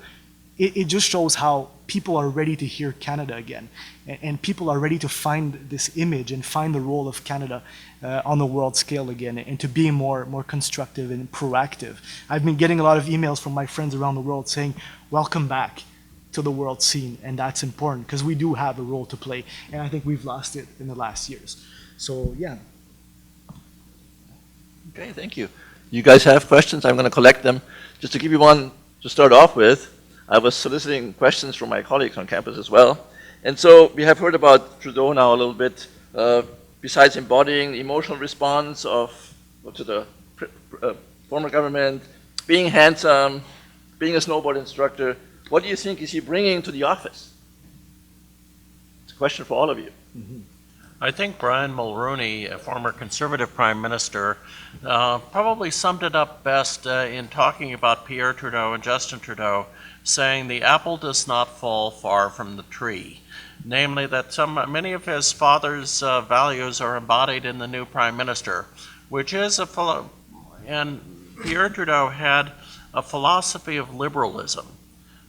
it just shows how people are ready to hear Canada again, and people are ready to find this image and find the role of Canada on the world scale again, and to be more constructive and proactive. I've been getting a lot of emails from my friends around the world saying, welcome back to the world scene, and that's important because we do have a role to play, and I think we've lost it in the last years. So yeah. Okay, thank you. You guys have questions? I'm going to collect them. Just to give you one to start off with, I was soliciting questions from my colleagues on campus as well. And so we have heard about Trudeau now a little bit. Besides embodying the emotional response to the former government, being handsome, being a snowboard instructor, what do you think is he bringing to the office? It's a question for all of you. I think Brian Mulroney, a former Conservative Prime Minister, probably summed it up best in talking about Pierre Trudeau and Justin Trudeau, saying the apple does not fall far from the tree. Namely, that many of his father's values are embodied in the new Prime Minister, which is and Pierre Trudeau had a philosophy of liberalism,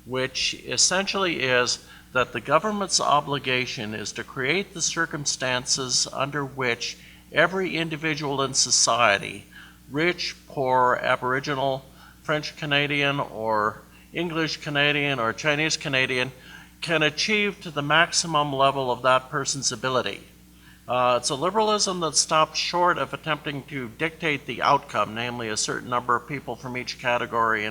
which essentially is that the government's obligation is to create the circumstances under which every individual in society, rich, poor, Aboriginal, French Canadian, or English Canadian, or Chinese Canadian, can achieve to the maximum level of that person's ability. It's a liberalism that stops short of attempting to dictate the outcome, namely a certain number of people from each category,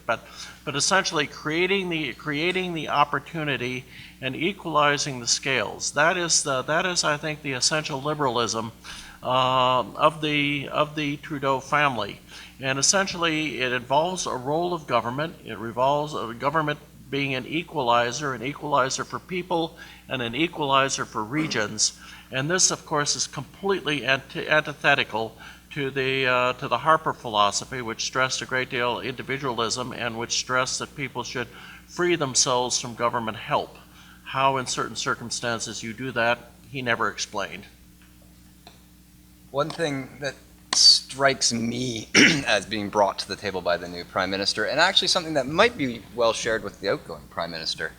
but essentially creating the opportunity and equalizing the scales. That is, I think, the essential liberalism of the Trudeau family. And essentially, it involves a role of government. It revolves a government being an equalizer for people and an equalizer for regions. And this, of course, is completely antithetical to the Harper philosophy, which stressed a great deal of individualism and which stressed that people should free themselves from government help. How, in certain circumstances, you do that, he never explained. One thing that strikes me as being brought to the table by the new Prime Minister, and actually something that might be well shared with the outgoing Prime Minister,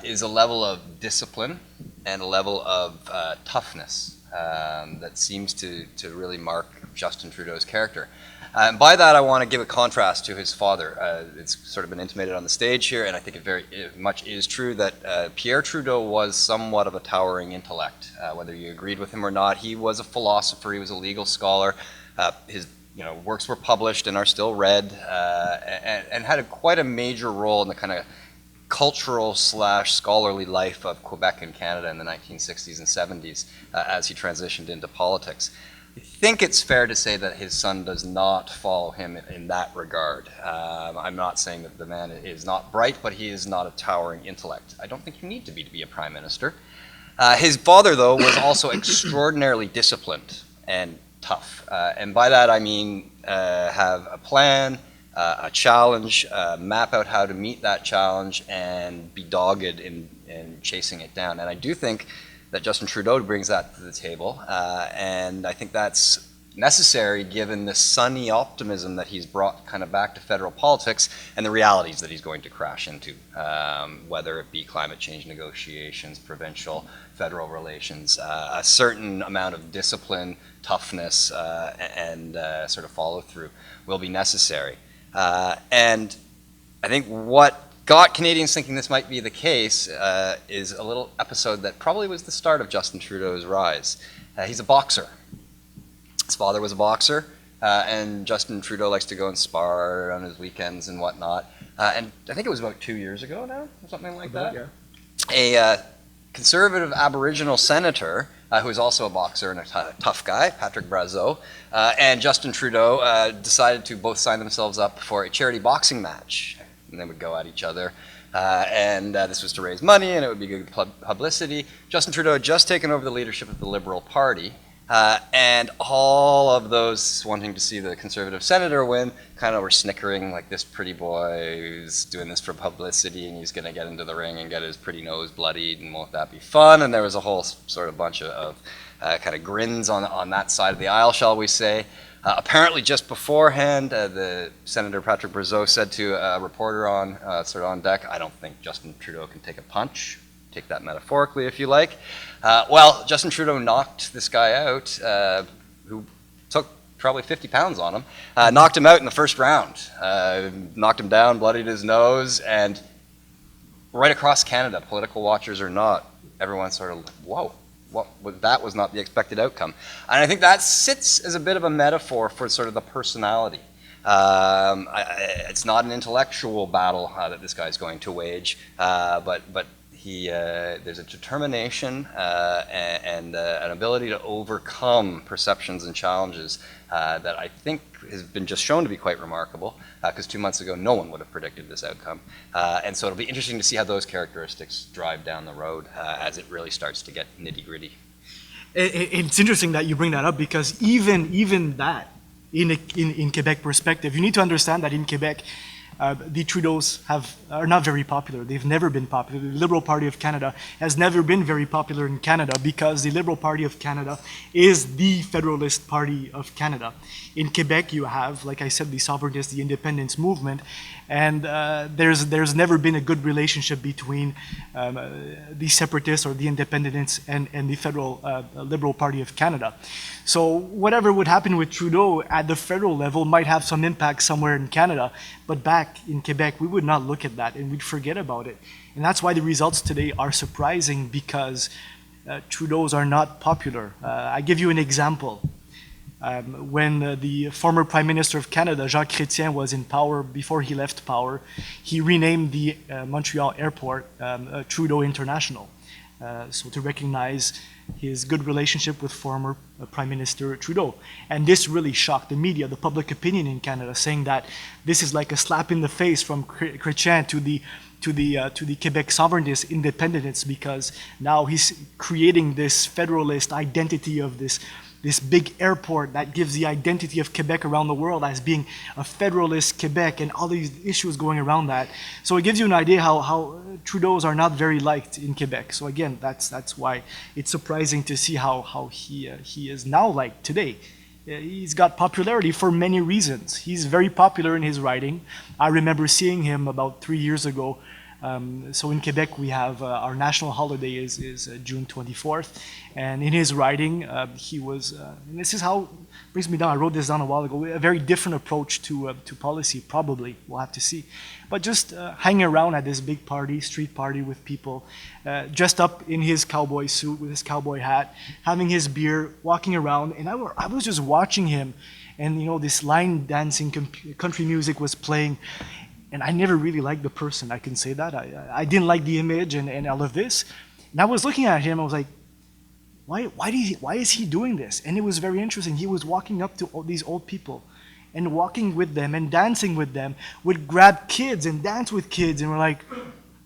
is a level of discipline and a level of toughness that seems to really mark Justin Trudeau's character. And by that, I want to give a contrast to his father. It's sort of been intimated on the stage here, and I think it very much is true that Pierre Trudeau was somewhat of a towering intellect. Whether you agreed with him or not, he was a philosopher, he was a legal scholar. His works were published and are still read, and had quite a major role in the kind of cultural / scholarly life of Quebec and Canada in the 1960s and 70s as he transitioned into politics. I think it's fair to say that his son does not follow him in that regard. I'm not saying that the man is not bright, but he is not a towering intellect. I don't think you need to be a prime minister. His father, though, was also extraordinarily disciplined and tough. And by that I mean have a plan, a challenge, map out how to meet that challenge, and be dogged in chasing it down. And I do think that Justin Trudeau brings that to the table, and I think that's necessary given the sunny optimism that he's brought kind of back to federal politics and the realities that he's going to crash into, whether it be climate change negotiations, provincial, federal relations. A certain amount of discipline, toughness, and sort of follow through will be necessary. And I think what got Canadians thinking this might be the case is a little episode that probably was the start of Justin Trudeau's rise. He's a boxer. His father was a boxer, and Justin Trudeau likes to go and spar on his weekends and whatnot. And I think it was about 2 years ago now, or something like that. Yeah. A conservative Aboriginal senator, who is also a boxer and a tough guy, Patrick Brazeau, and Justin Trudeau decided to both sign themselves up for a charity boxing match. And they would go at each other. And this was to raise money, and it would be good publicity. Justin Trudeau had just taken over the leadership of the Liberal Party, And all of those wanting to see the Conservative senator win kind of were snickering, like, this pretty boy who's doing this for publicity and he's going to get into the ring and get his pretty nose bloodied, and won't that be fun? And there was a whole sort of bunch of kind of grins on that side of the aisle, shall we say. Apparently just beforehand, the Senator Patrick Brazeau said to a reporter on deck, "I don't think Justin Trudeau can take a punch." Take that metaphorically if you like. Well, Justin Trudeau knocked this guy out, who took probably 50 pounds on him, knocked him out in the first round, knocked him down, bloodied his nose, and right across Canada, political watchers or not, everyone sort of, whoa, that was not the expected outcome. And I think that sits as a bit of a metaphor for sort of the personality. It's not an intellectual battle that this guy's going to wage, but there's a determination and an ability to overcome perceptions and challenges that I think has been just shown to be quite remarkable, because 2 months ago no one would have predicted this outcome. And so it'll be interesting to see how those characteristics drive down the road as it really starts to get nitty-gritty. It's interesting that you bring that up, because even that, in Quebec perspective, you need to understand that in Quebec, the Trudeaus are not very popular. They've never been popular. The Liberal Party of Canada has never been very popular in Canada, because the Liberal Party of Canada is the Federalist Party of Canada. In Quebec, you have, like I said, the sovereignist, the independence movement, and there's never been a good relationship between the separatists or the independents and the federal Liberal Party of Canada. So whatever would happen with Trudeau at the federal level might have some impact somewhere in Canada, but back in Quebec, we would not look at that and we'd forget about it. And that's why the results today are surprising, because Trudeaus are not popular. I give you an example. When the former Prime Minister of Canada, Jacques Chrétien, was in power, before he left power, he renamed the Montreal airport Trudeau International, so to recognize his good relationship with former Prime Minister Trudeau. And this really shocked the media, the public opinion in Canada, saying that this is like a slap in the face from Chrétien to the Quebec sovereignist independents, because now he's creating this federalist identity of this big airport that gives the identity of Quebec around the world as being a federalist Quebec, and all these issues going around that. So it gives you an idea how Trudeau's are not very liked in Quebec. So again, that's why it's surprising to see how he is now liked today. He's got popularity for many reasons. He's very popular in his writing. I remember seeing him about 3 years ago. So in Quebec, we have our national holiday is June 24th, and in his writing, he was, and this is how brings me down. I wrote this down a while ago. A very different approach to policy, probably. We'll have to see, but just hanging around at this big party, street party with people, dressed up in his cowboy suit with his cowboy hat, having his beer, walking around, and I was just watching him, and this line dancing country music was playing. And I never really liked the person, I can say that. I didn't like the image and all of this. And I was looking at him, I was like, why is he doing this? And it was very interesting. He was walking up to all these old people and walking with them and dancing with them, would grab kids and dance with kids. And we're like,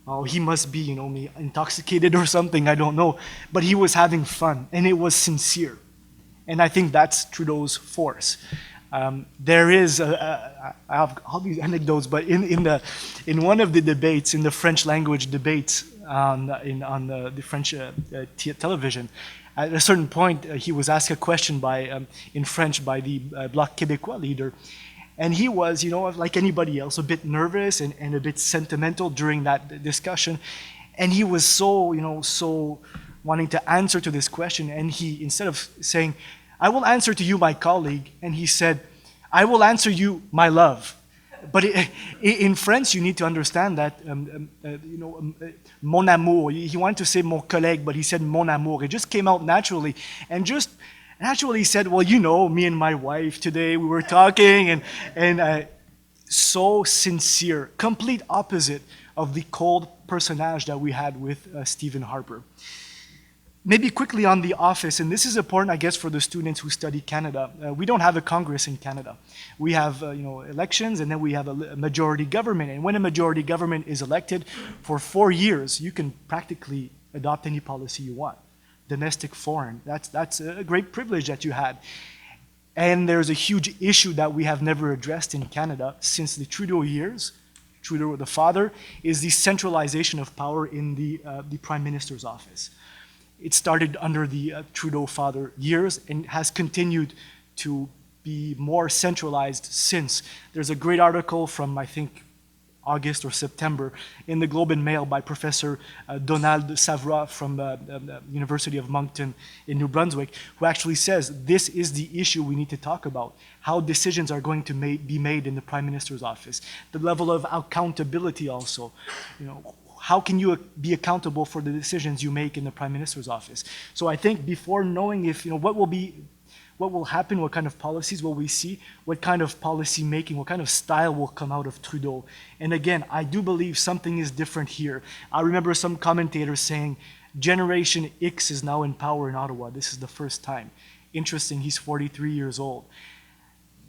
oh, he must be, intoxicated or something, I don't know. But he was having fun, and it was sincere. And I think that's Trudeau's force. There is, I have all these anecdotes, but in one of the debates, in the French language debates on the French television, at a certain point, he was asked a question in French by the Bloc Québécois leader. And he was, like anybody else, a bit nervous and a bit sentimental during that discussion. And he was so wanting to answer to this question. And he, instead of saying, I will answer to you, my colleague, and he said, I will answer you, my love. But in French, you need to understand that, mon amour, he wanted to say mon collègue, but he said mon amour. It just came out naturally. And just naturally he said, well, me and my wife today, we were talking, and so sincere, complete opposite of the cold personage that we had with Stephen Harper. Maybe quickly on the office, and this is important, I guess, for the students who study Canada. We don't have a Congress in Canada. We have, elections, and then we have a majority government. And when a majority government is elected for 4 years, you can practically adopt any policy you want. domestic foreign. That's a great privilege that you had. And there's a huge issue that we have never addressed in Canada since the Trudeau years. Trudeau, the father, is the centralization of power in the Prime Minister's office. It started under the Trudeau father years and has continued to be more centralized since. There's a great article from, I think, August or September in the Globe and Mail by Professor Donald Savra from the University of Moncton in New Brunswick, who actually says this is the issue we need to talk about, how decisions are going to be made in the Prime Minister's office, the level of accountability also. How can you be accountable for the decisions you make in the Prime Minister's office? So I think before knowing if, what will happen, what kind of policies will we see, what kind of policy making, what kind of style will come out of Trudeau. And again, I do believe something is different here. I remember some commentators saying, Generation X is now in power in Ottawa. This is the first time. Interesting, he's 43 years old.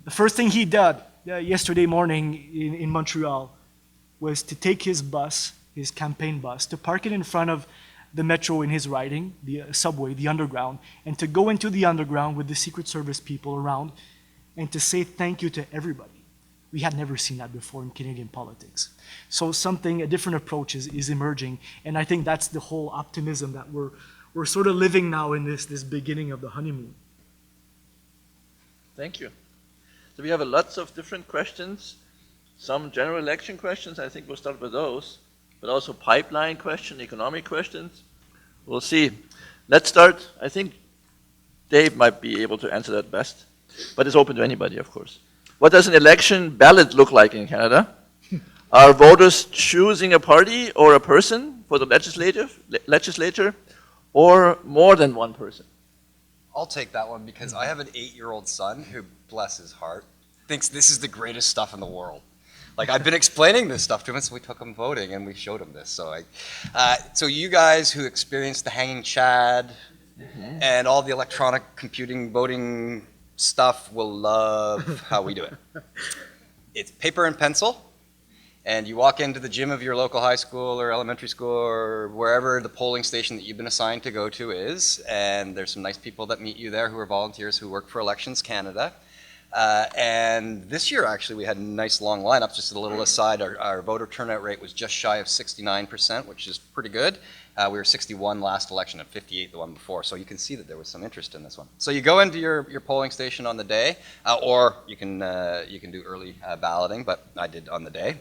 The first thing he did yesterday morning in Montreal was to take his bus, his campaign bus, to park it in front of the metro in his riding, the subway, the underground, and to go into the underground with the Secret Service people around and to say thank you to everybody. We had never seen that before in Canadian politics. So a different approach is emerging, and I think that's the whole optimism that we're sort of living now in this beginning of the honeymoon. Thank you. So we have lots of different questions, some general election questions, I think we'll start with those, but also pipeline question, economic questions. We'll see. Let's start, I think Dave might be able to answer that best, but it's open to anybody, of course. What does an election ballot look like in Canada? Are voters choosing a party or a person for the legislature, or more than one person? I'll take that one because I have an 8-year-old son who, bless his heart, thinks this is the greatest stuff in the world. Like, I've been explaining this stuff to him, so we took him voting and we showed him this. So you guys who experienced the hanging chad and all the electronic computing voting stuff will love how we do it. It's paper and pencil, and you walk into the gym of your local high school or elementary school or wherever the polling station that you've been assigned to go to is, and there's some nice people that meet you there who are volunteers who work for Elections Canada. And this year, actually, we had a nice long lineup. Just a little aside, our voter turnout rate was just shy of 69%, which is pretty good. We were 61 last election and 58 the one before, so you can see that there was some interest in this one. So you go into your polling station on the day, or you can do early balloting, but I did on the day.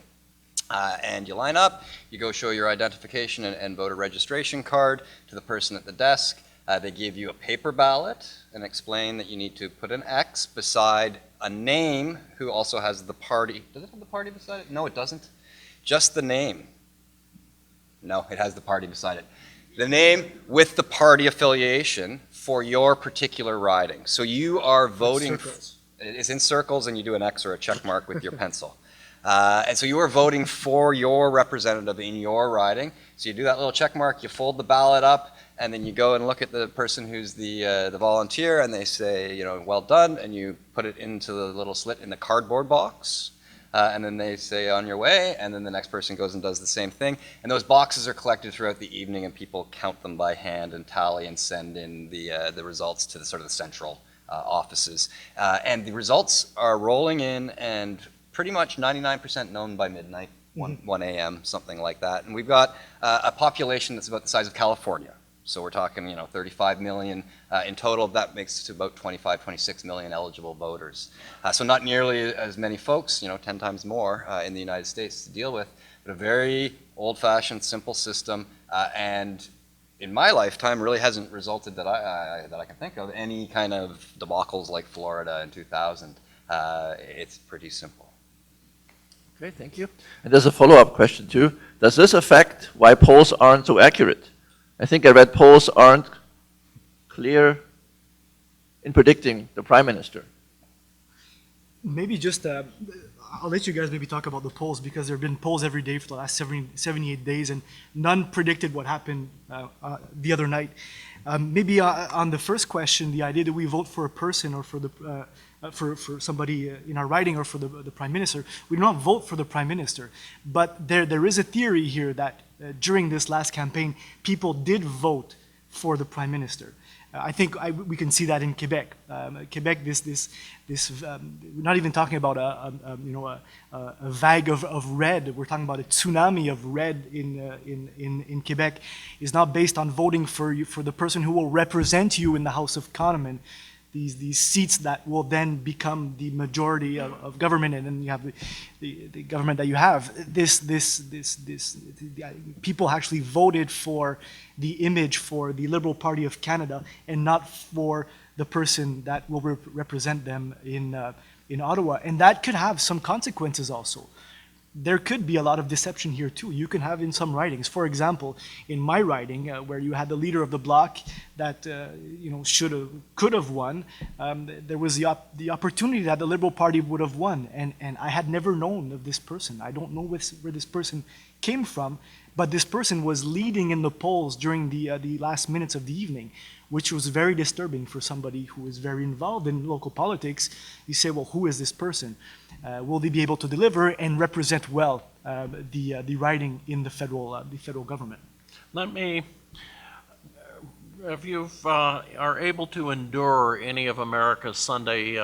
And you line up, you go show your identification and voter registration card to the person at the desk. They give you a paper ballot and explain that you need to put an X beside a name who also has the party. Does it have the party beside it? No, it doesn't. Just the name. No, it has the party beside it. The name with the party affiliation for your particular riding. So you are voting. It's in circles, and you do an X or a check mark with your pencil. And so you are voting for your representative in your riding. So you do that little check mark, you fold the ballot up, and then you go and look at the person who's the volunteer, and they say, well done, and you put it into the little slit in the cardboard box, and then they say on your way, and then the next person goes and does the same thing. And those boxes are collected throughout the evening, and people count them by hand and tally and send in the results to the sort of the central offices. And the results are rolling in, and pretty much 99% known by midnight, 1 a.m., something like that. And we've got a population that's about the size of California. So we're talking, 35 million in total. That makes to about 25, 26 million eligible voters. So not nearly as many folks, 10 times more in the United States to deal with, but a very old-fashioned, simple system. And in my lifetime, really hasn't resulted that I can think of any kind of debacles like Florida in 2000. It's pretty simple. Okay, thank you. And there's a follow-up question too. Does this affect why polls aren't so accurate? I think I read polls aren't clear in predicting the Prime Minister. Maybe just, I'll let you guys maybe talk about the polls, because there have been polls every day for the last 78 days, and none predicted what happened the other night. Maybe on the first question, the idea that we vote for a person or for the for somebody in our riding or for the Prime Minister, we do not vote for the Prime Minister. But there is a theory here that during this last campaign, people did vote for the prime minister. I think we can see that in Quebec. Quebec, we're not even talking about a vague of red. We're talking about a tsunami of red in Quebec. Is not based on voting for the person who will represent you in the House of Common. These seats that will then become the majority of government, and then you have the government that you have. People actually voted for the image for the Liberal Party of Canada, and not for the person that will represent them in Ottawa, and that could have some consequences also. There could be a lot of deception here too. You can have in some writings, for example, in my writing, where you had the leader of the bloc that could have won. There was the opportunity that the Liberal Party would have won, and I had never known of this person. I don't know where this person came from, but this person was leading in the polls during the last minutes of the evening, which was very disturbing for somebody who is very involved in local politics. You say, well, who is this person? Will they be able to deliver and represent well the riding in the federal government? Let me, if you are able to endure any of America's Sunday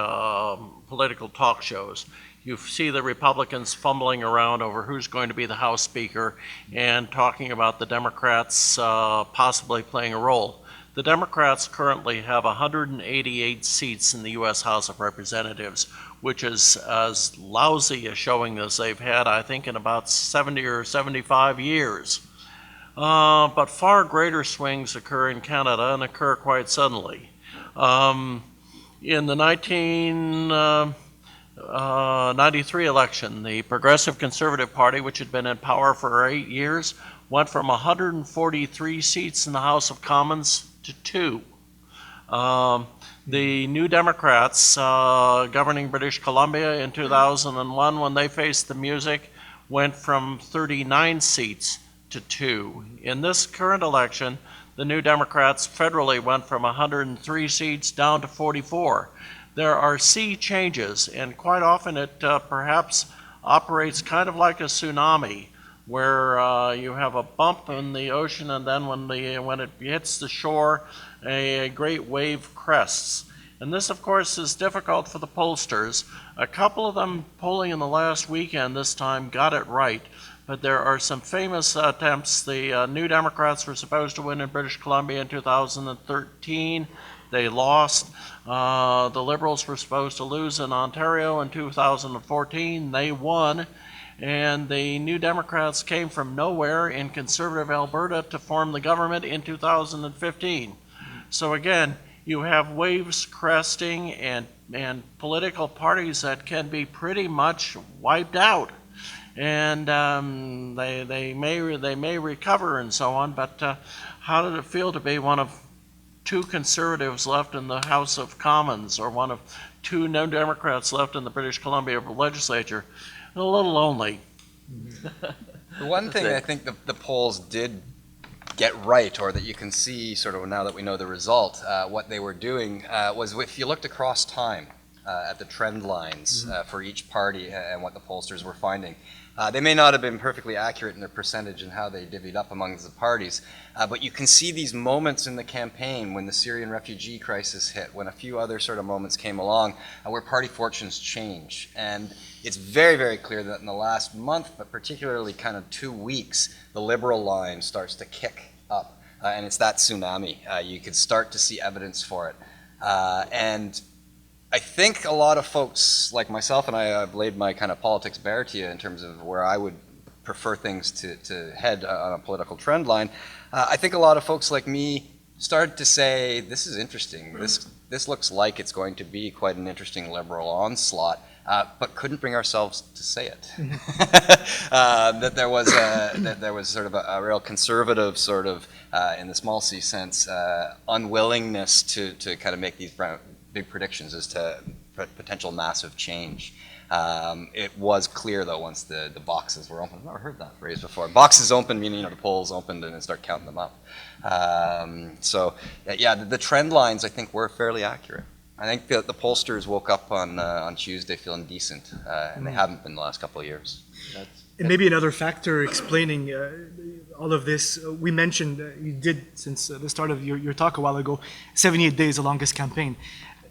political talk shows, you see the Republicans fumbling around over who's going to be the House Speaker and talking about the Democrats possibly playing a role. The Democrats currently have 188 seats in the U.S. House of Representatives, which is as lousy a showing as they've had, I think, in about 70 or 75 years. But far greater swings occur in Canada and occur quite suddenly. In the 1993 election, the Progressive Conservative Party, which had been in power for 8 years, went from 143 seats in the House of Commons to 2. The New Democrats governing British Columbia in 2001, when they faced the music, went from 39 seats to 2. In this current election, the New Democrats federally went from 103 seats down to 44. There are sea changes, and quite often it perhaps operates kind of like a tsunami, where you have a bump in the ocean, and then when it hits the shore, a great wave crests. And this, of course, is difficult for the pollsters. A couple of them polling in the last weekend this time got it right, but there are some famous attempts. The New Democrats were supposed to win in British Columbia in 2013. They lost. The Liberals were supposed to lose in Ontario in 2014. They won. And the New Democrats came from nowhere in conservative Alberta to form the government in 2015. So again, you have waves cresting and political parties that can be pretty much wiped out. And they may recover and so on, but how did it feel to be one of 2 conservatives left in the House of Commons, or one of 2 New Democrats left in the British Columbia legislature? A little lonely. The one thing I think the polls did get right, or that you can see sort of now that we know the result, what they were doing was, if you looked across time at the trend lines for each party and what the pollsters were finding, they may not have been perfectly accurate in their percentage and how they divvied up among the parties, but you can see these moments in the campaign when the Syrian refugee crisis hit, when a few other sort of moments came along, where party fortunes change. And it's very, very clear that in the last month, but particularly kind of 2 weeks, the Liberal line starts to kick up. And it's that tsunami. You could start to see evidence for it. And I think a lot of folks like myself, and I've laid my kind of politics bare to you in terms of where I would prefer things to head on a political trend line. I think a lot of folks like me started to say, this is interesting. This looks like it's going to be quite an interesting Liberal onslaught. But couldn't bring ourselves to say it. That there was sort of a real conservative sort of, in the small c sense, unwillingness to kind of make these big predictions as to potential massive change. It was clear, though, once the boxes were open. I've never heard that phrase before. Boxes open, meaning the polls opened and then start counting them up. So yeah, the trend lines, I think, were fairly accurate. I think the pollsters woke up on Tuesday feeling decent, and they haven't been the last couple of years. And maybe another factor explaining all of this, we mentioned, you did since the start of your talk a while ago, 78 days, the longest campaign.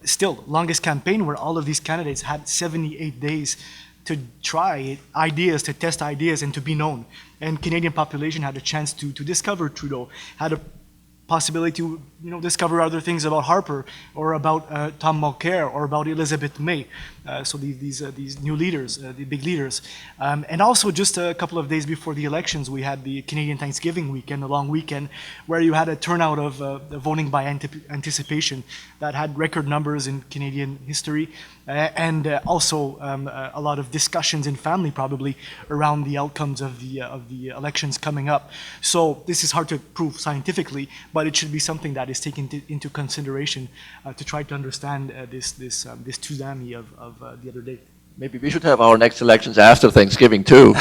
Still, longest campaign where all of these candidates had 78 days to try ideas, to test ideas, and to be known. And Canadian population had a chance to discover Trudeau, had a possibility to discover other things about Harper or about Tom Mulcair or about Elizabeth May. So these new leaders, the big leaders. And also just a couple of days before the elections, we had the Canadian Thanksgiving weekend, a long weekend, where you had a turnout of voting by anticipation that had record numbers in Canadian history. And also a lot of discussions in family probably around the outcomes of the elections coming up. So this is hard to prove scientifically, but it should be something that is taken into consideration to try to understand this tsunami of the other day. Maybe we should have our next elections after Thanksgiving too.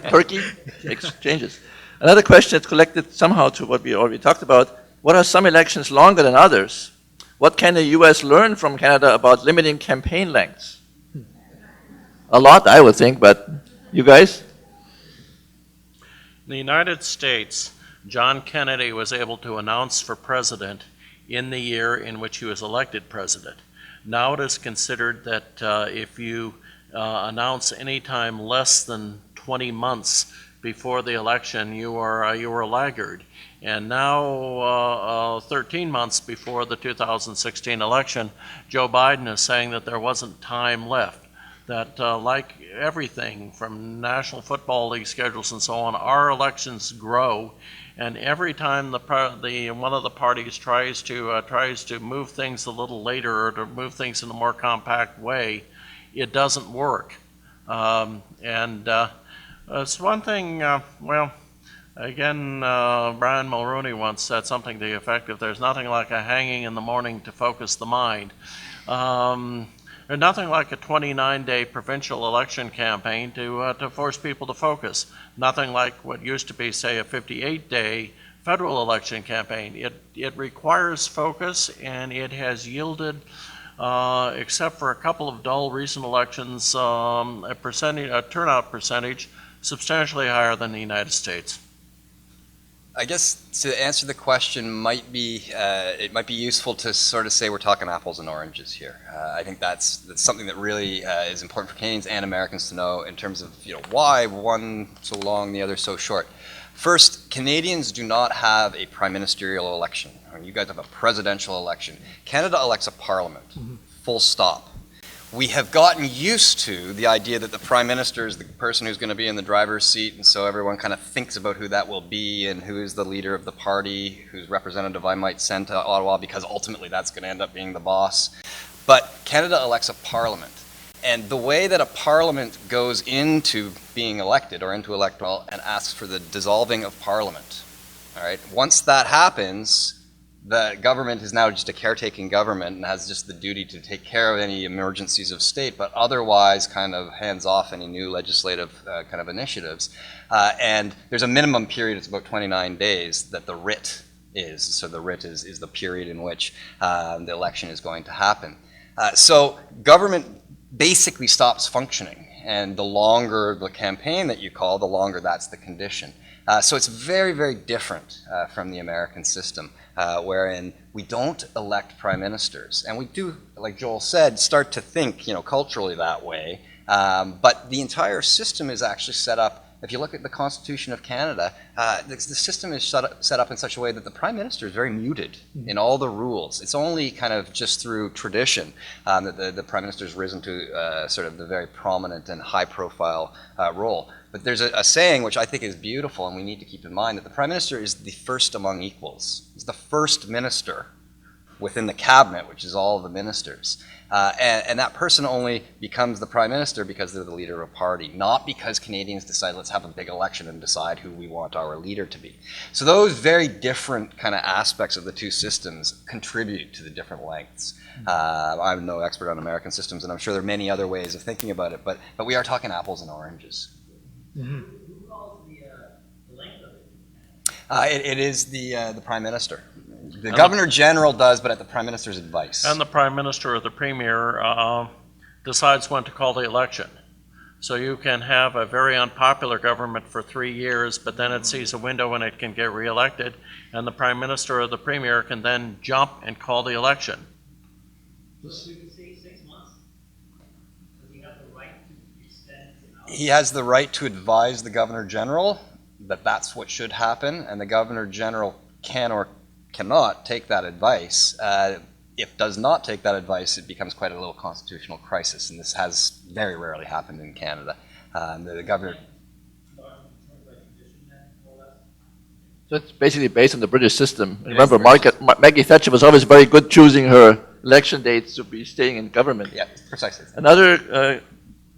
Turkey exchanges. Another question that's connected somehow to what we already talked about. What are some elections longer than others? What can the U.S. learn from Canada about limiting campaign lengths? A lot, I would think, but you guys? In the United States, John Kennedy was able to announce for president in the year in which he was elected president. Now it is considered that if you announce any time less than 20 months before the election, you are a laggard. And now, 13 months before the 2016 election, Joe Biden is saying that there wasn't time left. That like everything from National Football League schedules and so on, our elections grow, and every time one of the parties tries to move things a little later or to move things in a more compact way, it doesn't work. It's one thing. Again, Brian Mulroney once said something to the effect of, "There's nothing like a hanging in the morning to focus the mind." There's nothing like a 29-day provincial election campaign to force people to focus. Nothing like what used to be, say, a 58-day federal election campaign. It requires focus, and it has yielded, except for a couple of dull recent elections, a turnout percentage substantially higher than the United States. I guess to answer the question it might be useful to sort of say we're talking apples and oranges here. I think that's something that really is important for Canadians and Americans to know in terms of why one so long, the other so short. First, Canadians do not have a prime ministerial election. You guys have a presidential election. Canada elects a parliament, full stop. We have gotten used to the idea that the prime minister is the person who's going to be in the driver's seat, and so everyone kind of thinks about who that will be and who is the leader of the party, whose representative I might send to Ottawa, because ultimately that's going to end up being the boss. But Canada elects a parliament, and the way that a parliament goes into being elected or into electoral and asks for the dissolving of parliament, all right, once that happens, the government is now just a caretaking government and has just the duty to take care of any emergencies of state, but otherwise kind of hands off any new legislative kind of initiatives. And there's a minimum period, it's about 29 days, that the writ is. So the writ is the period in which the election is going to happen. So government basically stops functioning, and the longer the campaign that you call, the longer that's the condition. So it's very, very different from the American system, wherein we don't elect prime ministers. And we do, like Joel said, start to think culturally that way. But the entire system is actually set up, if you look at the Constitution of Canada, the system is set up in such a way that the prime minister is very muted in all the rules. It's only kind of just through tradition that the prime minister has risen to sort of the very prominent and high-profile role. But there's a saying which I think is beautiful, and we need to keep in mind, that the prime minister is the first among equals. He's the first minister within the cabinet, which is all of the ministers. And that person only becomes the prime minister because they're the leader of a party, not because Canadians decide, let's have a big election and decide who we want our leader to be. So those very different kind of aspects of the two systems contribute to the different lengths. I'm no expert on American systems, and I'm sure there are many other ways of thinking about it, but we are talking apples and oranges. Who calls the length of it? It is the prime minister. The governor general does, but at the prime minister's advice. And the prime minister or the premier decides when to call the election. So you can have a very unpopular government for 3 years, but then it sees a window when it can get reelected, and the prime minister or the premier can then jump and call the election. So we could say 6 months? Does he have the right to extend it out? He has the right to advise the Governor General that that's what should happen, and the Governor General can or cannot take that advice. If does not take that advice, it becomes quite a little constitutional crisis, and this has very rarely happened in Canada. The governor. So it's basically based on the British system. Remember, Maggie Thatcher was always very good choosing her election dates to be staying in government. Yeah, precisely. Another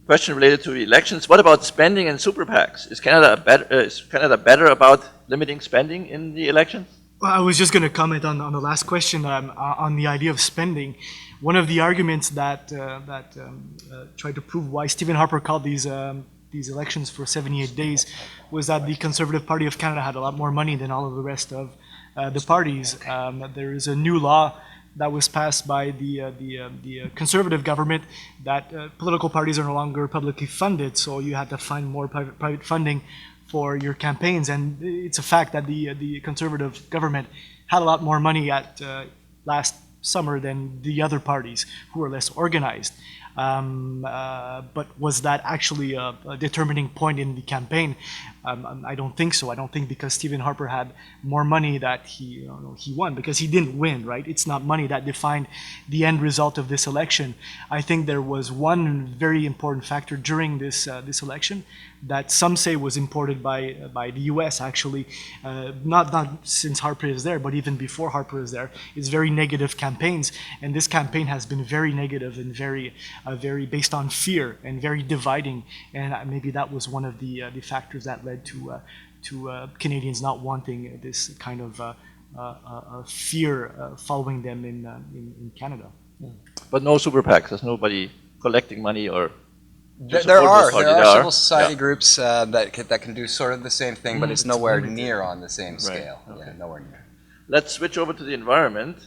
question related to elections. What about spending and super PACs? Is Canada better about limiting spending in the elections? Well, I was just going to comment on the last question on the idea of spending. One of the arguments that tried to prove why Stephen Harper called these elections for 78 days was that the Conservative Party of Canada had a lot more money than all of the rest of the parties. There is a new law that was passed by the Conservative government that political parties are no longer publicly funded, so you had to find more private funding for your campaigns, and it's a fact that the Conservative government had a lot more money at last summer than the other parties who were less organized. But was that actually a determining point in the campaign? I don't think so. I don't think because Stephen Harper had more money that he won, because he didn't win, right? It's not money that defined the end result of this election. I think there was one very important factor during this election that some say was imported by the U.S. actually, not since Harper is there, but even before Harper is there. It's very negative campaigns, and this campaign has been very negative and very based on fear and very dividing. And maybe that was one of the factors that led to Canadians not wanting this kind of fear following them in Canada. But no super PACs. There's nobody collecting money or. There are civil society groups that can do sort of the same thing, but it's nowhere near on the same scale. Okay. Yeah, nowhere near. Let's switch over to the environment.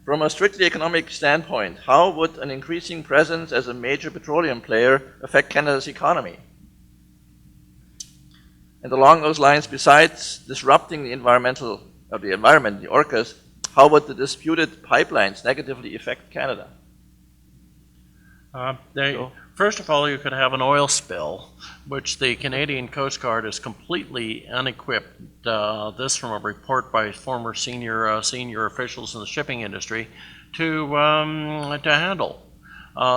From a strictly economic standpoint, how would an increasing presence as a major petroleum player affect Canada's economy? And along those lines, besides disrupting the environment, the orcas, how would the disputed pipelines negatively affect Canada? First of all, you could have an oil spill, which the Canadian Coast Guard is completely unequipped. This from a report by former senior officials in the shipping industry to handle.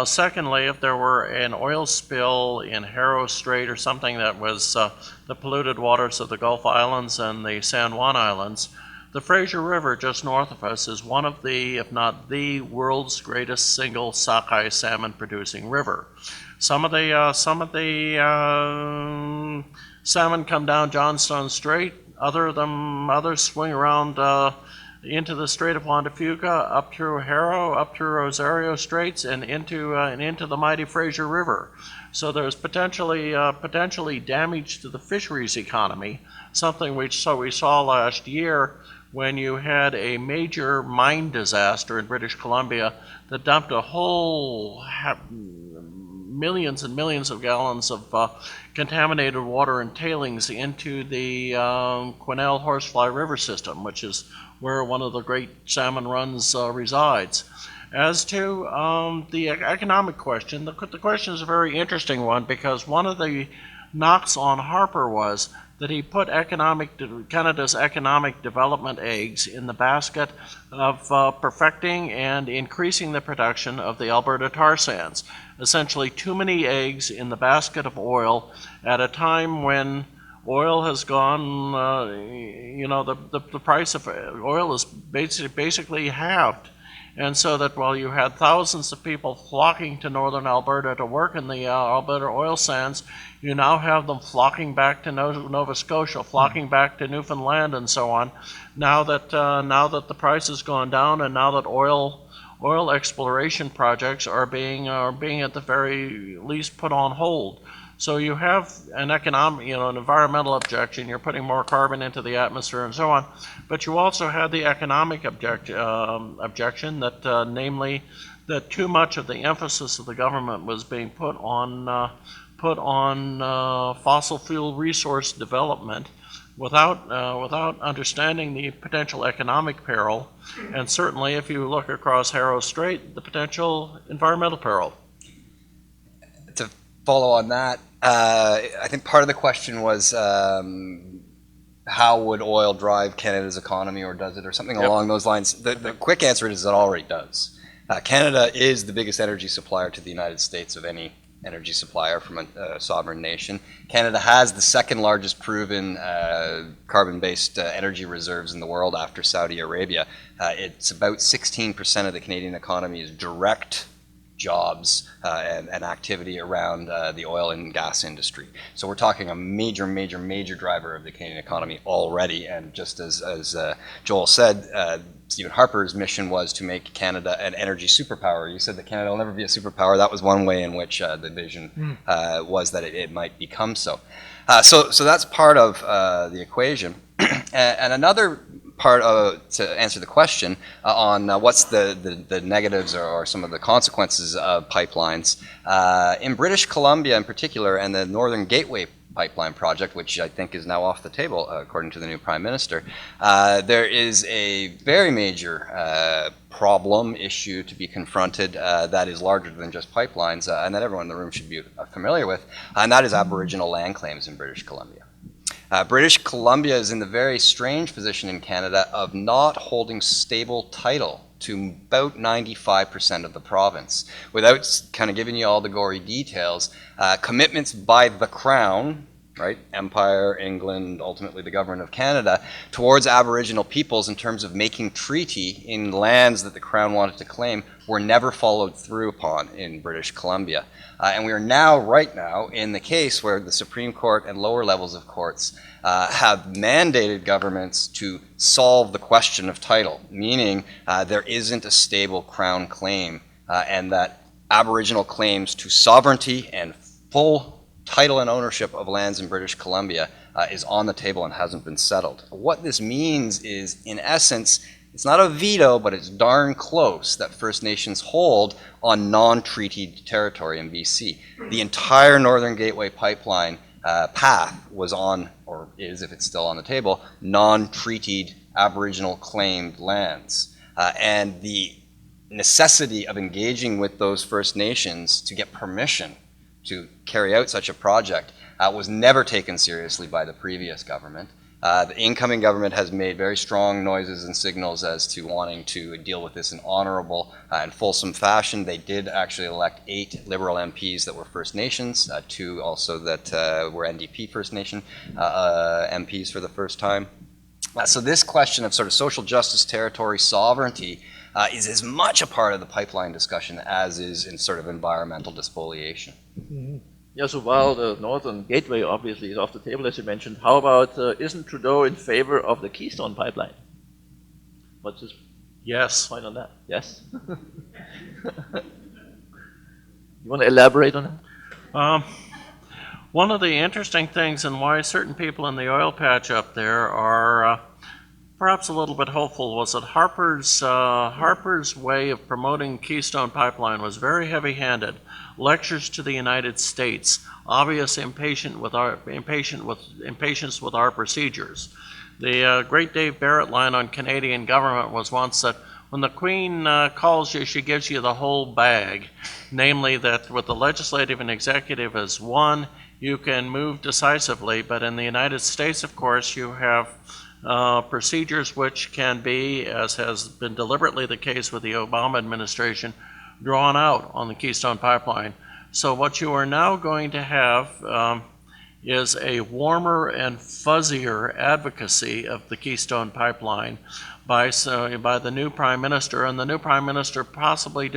Secondly, if there were an oil spill in Haro Strait or something that was the polluted waters of the Gulf Islands and the San Juan Islands, the Fraser River just north of us is one of the, if not the world's greatest single sockeye salmon producing river. Some of the salmon come down Johnstone Strait. Others swing around into the Strait of Juan de Fuca, up through Haro, up through Rosario Straits, and into the mighty Fraser River. So there's potentially damage to the fisheries economy, something we saw last year when you had a major mine disaster in British Columbia that dumped a whole millions and millions of gallons of contaminated water and tailings into the Quesnel Horsefly River system, which is where one of the great salmon runs resides. As to the economic question, the question is a very interesting one, because one of the knocks on Harper was that he put Canada's economic development eggs in the basket of perfecting and increasing the production of the Alberta tar sands. Essentially, too many eggs in the basket of oil at a time when oil has gone, the price of oil is basically halved. And so that while you had thousands of people flocking to northern Alberta to work in the Alberta oil sands, you now have them flocking back to Nova Scotia, flocking back to Newfoundland, and so on. Now that the price has gone down, and now that oil exploration projects are being at the very least put on hold. So you have an an environmental objection. You're putting more carbon into the atmosphere and so on. But you also had the economic objection that, namely, that too much of the emphasis of the government was being put put on fossil fuel resource development without understanding the potential economic peril, and certainly if you look across Harrow Strait, the potential environmental peril. To follow on that, I think part of the question was how would oil drive Canada's economy, or does it, or something along those lines. The quick answer is it already does. Canada is the biggest energy supplier to the United States of any energy supplier from a sovereign nation. Canada has the second largest proven carbon-based energy reserves in the world after Saudi Arabia. It's about 16% of the Canadian economy is direct jobs and activity around the oil and gas industry. So we're talking a major, major, major driver of the Canadian economy already. And just as Joel said, Stephen Harper's mission was to make Canada an energy superpower. You said that Canada will never be a superpower. That was one way in which the vision was that it might become so. So that's part of the equation. And another part to answer the question on what's the negatives or some of the consequences of pipelines. In British Columbia in particular, and the Northern Gateway pipeline project, which I think is now off the table according to the new Prime Minister, there is a very major problem, issue to be confronted that is larger than just pipelines, and that everyone in the room should be familiar with, and that is Aboriginal land claims in British Columbia. British Columbia is in the very strange position in Canada of not holding stable title to about 95% of the province. Without kind of giving you all the gory details, commitments by the Crown, right, Empire, England, ultimately the Government of Canada, towards Aboriginal peoples in terms of making treaty in lands that the Crown wanted to claim were never followed through upon in British Columbia. And we are now, right now, in the case where the Supreme Court and lower levels of courts have mandated governments to solve the question of title, meaning there isn't a stable Crown claim, and that Aboriginal claims to sovereignty and full title and ownership of lands in British Columbia is on the table and hasn't been settled. What this means is, in essence, it's not a veto, but it's darn close that First Nations hold on non-treated territory in BC. The entire Northern Gateway pipeline path was on, or is, if it's still on the table, non-treated Aboriginal claimed lands. And the necessity of engaging with those First Nations to get permission to carry out such a project was never taken seriously by the previous government. The incoming government has made very strong noises and signals as to wanting to deal with this in honorable and fulsome fashion. They did actually elect 8 Liberal MPs that were First Nations, 2 also that were NDP First Nation MPs for the first time. So this question of sort of social justice, territory, sovereignty is as much a part of the pipeline discussion as is in sort of environmental despoliation. Mm-hmm. Yeah, so while the Northern Gateway obviously is off the table, as you mentioned, how about, isn't Trudeau in favor of the Keystone Pipeline? What's his Yes. point on that? Yes? You want to elaborate on that? One of the interesting things and why certain people in the oil patch up there are perhaps a little bit hopeful was that Harper's way of promoting Keystone Pipeline was very heavy-handed. Lectures to the United States, obvious impatience with our procedures. The great Dave Barrett line on Canadian government was once that when the Queen calls you, she gives you the whole bag. Namely that with the legislative and executive as one, you can move decisively, but in the United States, of course, you have procedures which can be, as has been deliberately the case with the Obama administration, drawn out on the Keystone Pipeline. So what you are now going to have is a warmer and fuzzier advocacy of the Keystone Pipeline by the new Prime Minister, and the new Prime Minister possibly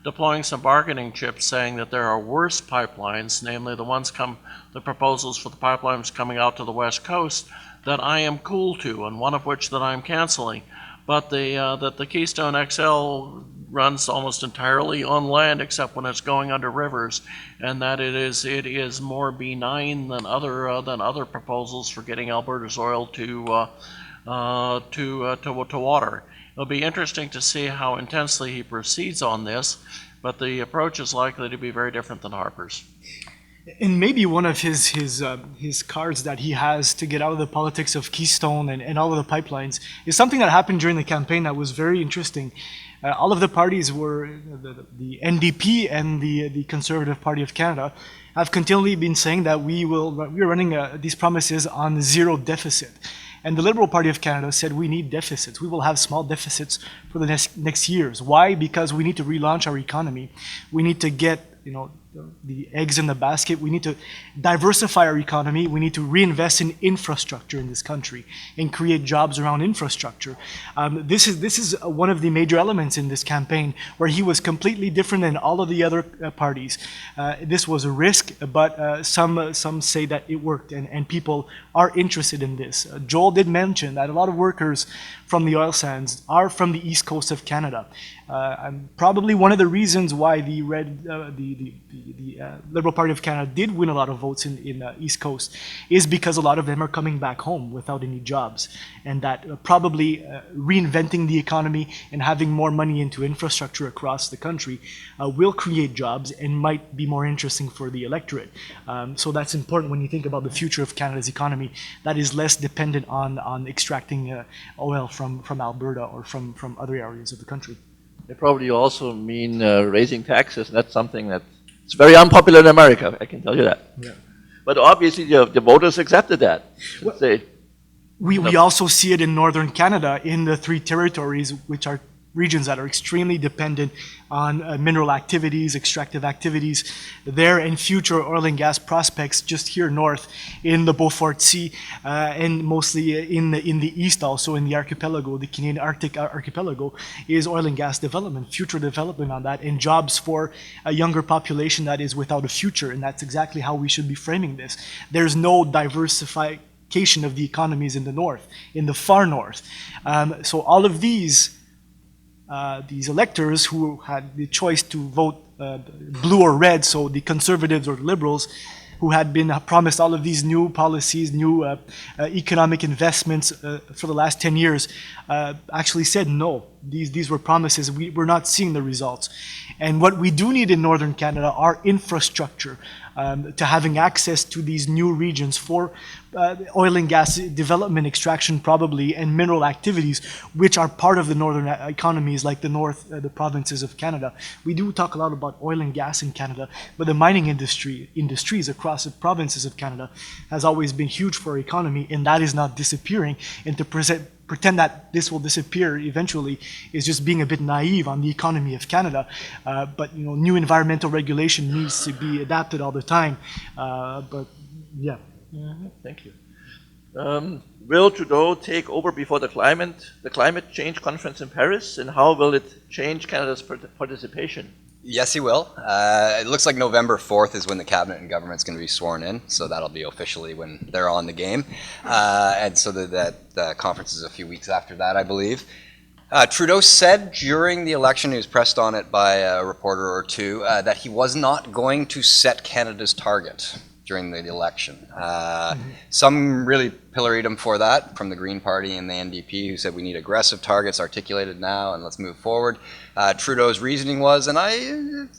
deploying some bargaining chips, saying that there are worse pipelines, namely the proposals for the pipelines coming out to the West Coast, that I am cool to, and one of which that I'm canceling. But that the Keystone XL runs almost entirely on land except when it's going under rivers, and that it is more benign than other proposals for getting Alberta's oil to water. It'll be interesting to see how intensely he proceeds on this, but the approach is likely to be very different than Harper's. And maybe one of his cards that he has to get out of the politics of Keystone and all of the pipelines is something that happened during the campaign that was very interesting. All of the parties were the NDP and the Conservative Party of Canada have continually been saying that we're running these promises on zero deficit. And the Liberal Party of Canada said we need deficits. We will have small deficits for the next years. Why? Because we need to relaunch our economy. We need to get the eggs in the basket. We need to diversify our economy. We need to reinvest in infrastructure in this country and create jobs around infrastructure. This is one of the major elements in this campaign where he was completely different than all of the other parties. This was a risk, but some say that it worked, and people are interested in this. Joel did mention that a lot of workers from the oil sands are from the east coast of Canada. Probably one of the reasons why the Liberal Party of Canada did win a lot of votes in the East Coast is because a lot of them are coming back home without any jobs, and that probably reinventing the economy and having more money into infrastructure across the country will create jobs and might be more interesting for the electorate. So that's important when you think about the future of Canada's economy that is less dependent on extracting oil from Alberta or from other areas of the country. They probably also mean raising taxes, and that's something that's very unpopular in America, I can tell you that. Yeah. But obviously the voters accepted that. We also see it in northern Canada in the three territories, which are regions that are extremely dependent on mineral activities, extractive activities there, and future oil and gas prospects just here north in the Beaufort Sea, and mostly in the east also in the archipelago, the Canadian Arctic archipelago, is oil and gas development, future development on that, and jobs for a younger population that is without a future, and that's exactly how we should be framing this. There's no diversification of the economies in the north, in the far north. So all of these electors who had the choice to vote blue or red, so the Conservatives or Liberals, who had been promised all of these new policies, new economic investments for the last 10 years, actually said no. These were promises. We're not seeing the results. And what we do need in Northern Canada are infrastructure, to having access to these new regions for oil and gas development, extraction probably, and mineral activities, which are part of the northern economies like the provinces of Canada. We do talk a lot about oil and gas in Canada, but the mining industries across the provinces of Canada has always been huge for our economy, and that is not disappearing. And to pretend that this will disappear eventually is just being a bit naive on the economy of Canada. But new environmental regulation needs to be adapted all the time. But yeah. Thank you. Will Trudeau take over before the climate change conference in Paris, and how will it change Canada's participation? Yes, he will. It looks like November 4th is when the cabinet and government's going to be sworn in, so that'll be officially when they're on the game. And so that conference is a few weeks after that, I believe. Trudeau said during the election, he was pressed on it by a reporter or two, that he was not going to set Canada's target during the election. Some really pilloried him for that, from the Green Party and the NDP, who said we need aggressive targets articulated now and let's move forward. Trudeau's reasoning was, and I'm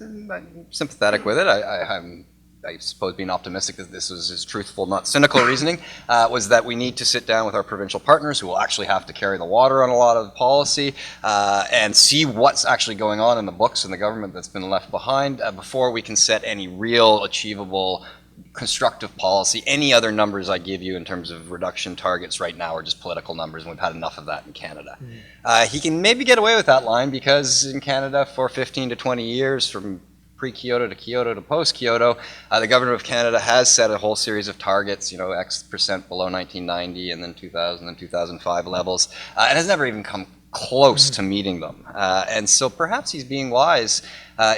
sympathetic with it, I suppose being optimistic that this was his truthful, not cynical reasoning, was that we need to sit down with our provincial partners who will actually have to carry the water on a lot of policy and see what's actually going on in the books in the government that's been left behind before we can set any real achievable constructive policy. Any other numbers I give you in terms of reduction targets right now are just political numbers, and we've had enough of that in Canada. He can maybe get away with that line because in Canada for 15 to 20 years, from pre-Kyoto to Kyoto to post-Kyoto, the government of Canada has set a whole series of targets, X percent below 1990 and then 2000 and 2005 levels, and has never even come close to meeting them. And so perhaps he's being wise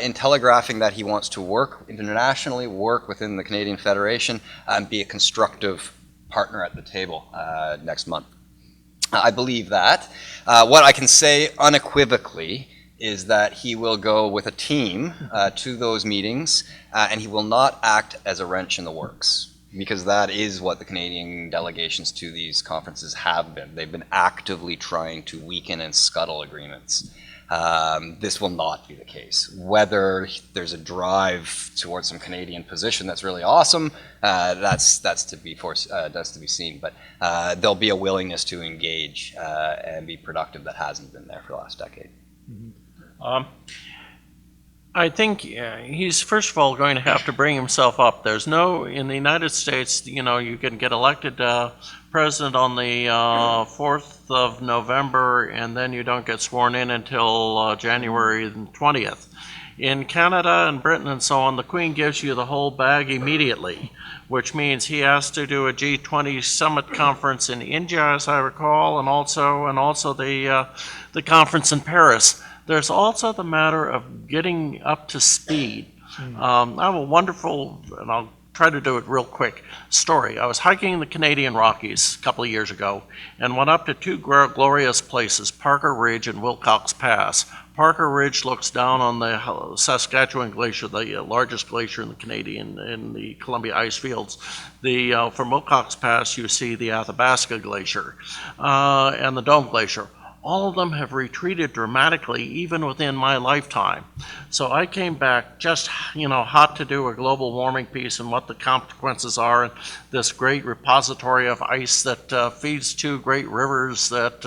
in telegraphing that he wants to work internationally, work within the Canadian Federation, and be a constructive partner at the table next month. I believe that. What I can say unequivocally is that he will go with a team to those meetings, and he will not act as a wrench in the works, because that is what the Canadian delegations to these conferences have been. They've been actively trying to weaken and scuttle agreements. This will not be the case. Whether there's a drive towards some Canadian position that's really awesome, that's to be seen. But there'll be a willingness to engage and be productive that hasn't been there for the last decade. I think he's first of all going to have to bring himself up. There's no, in the United States, you know, you can get elected president on the 4th of November, and then you don't get sworn in until January 20th. In Canada and Britain and so on, the Queen gives you the whole bag immediately, which means he has to do a G20 summit conference in India, as I recall, and also the conference in Paris. There's also the matter of getting up to speed. I have a wonderful, and I'll try to do it real quick, story. I was hiking the Canadian Rockies a couple of years ago and went up to two glorious places, Parker Ridge and Wilcox Pass. Parker Ridge looks down on the Saskatchewan Glacier, the largest glacier in the Columbia ice fields. From Wilcox Pass, you see the Athabasca Glacier and the Dome Glacier. All of them have retreated dramatically, even within my lifetime. So I came back just, hot to do a global warming piece and what the consequences are, and this great repository of ice that feeds two great rivers that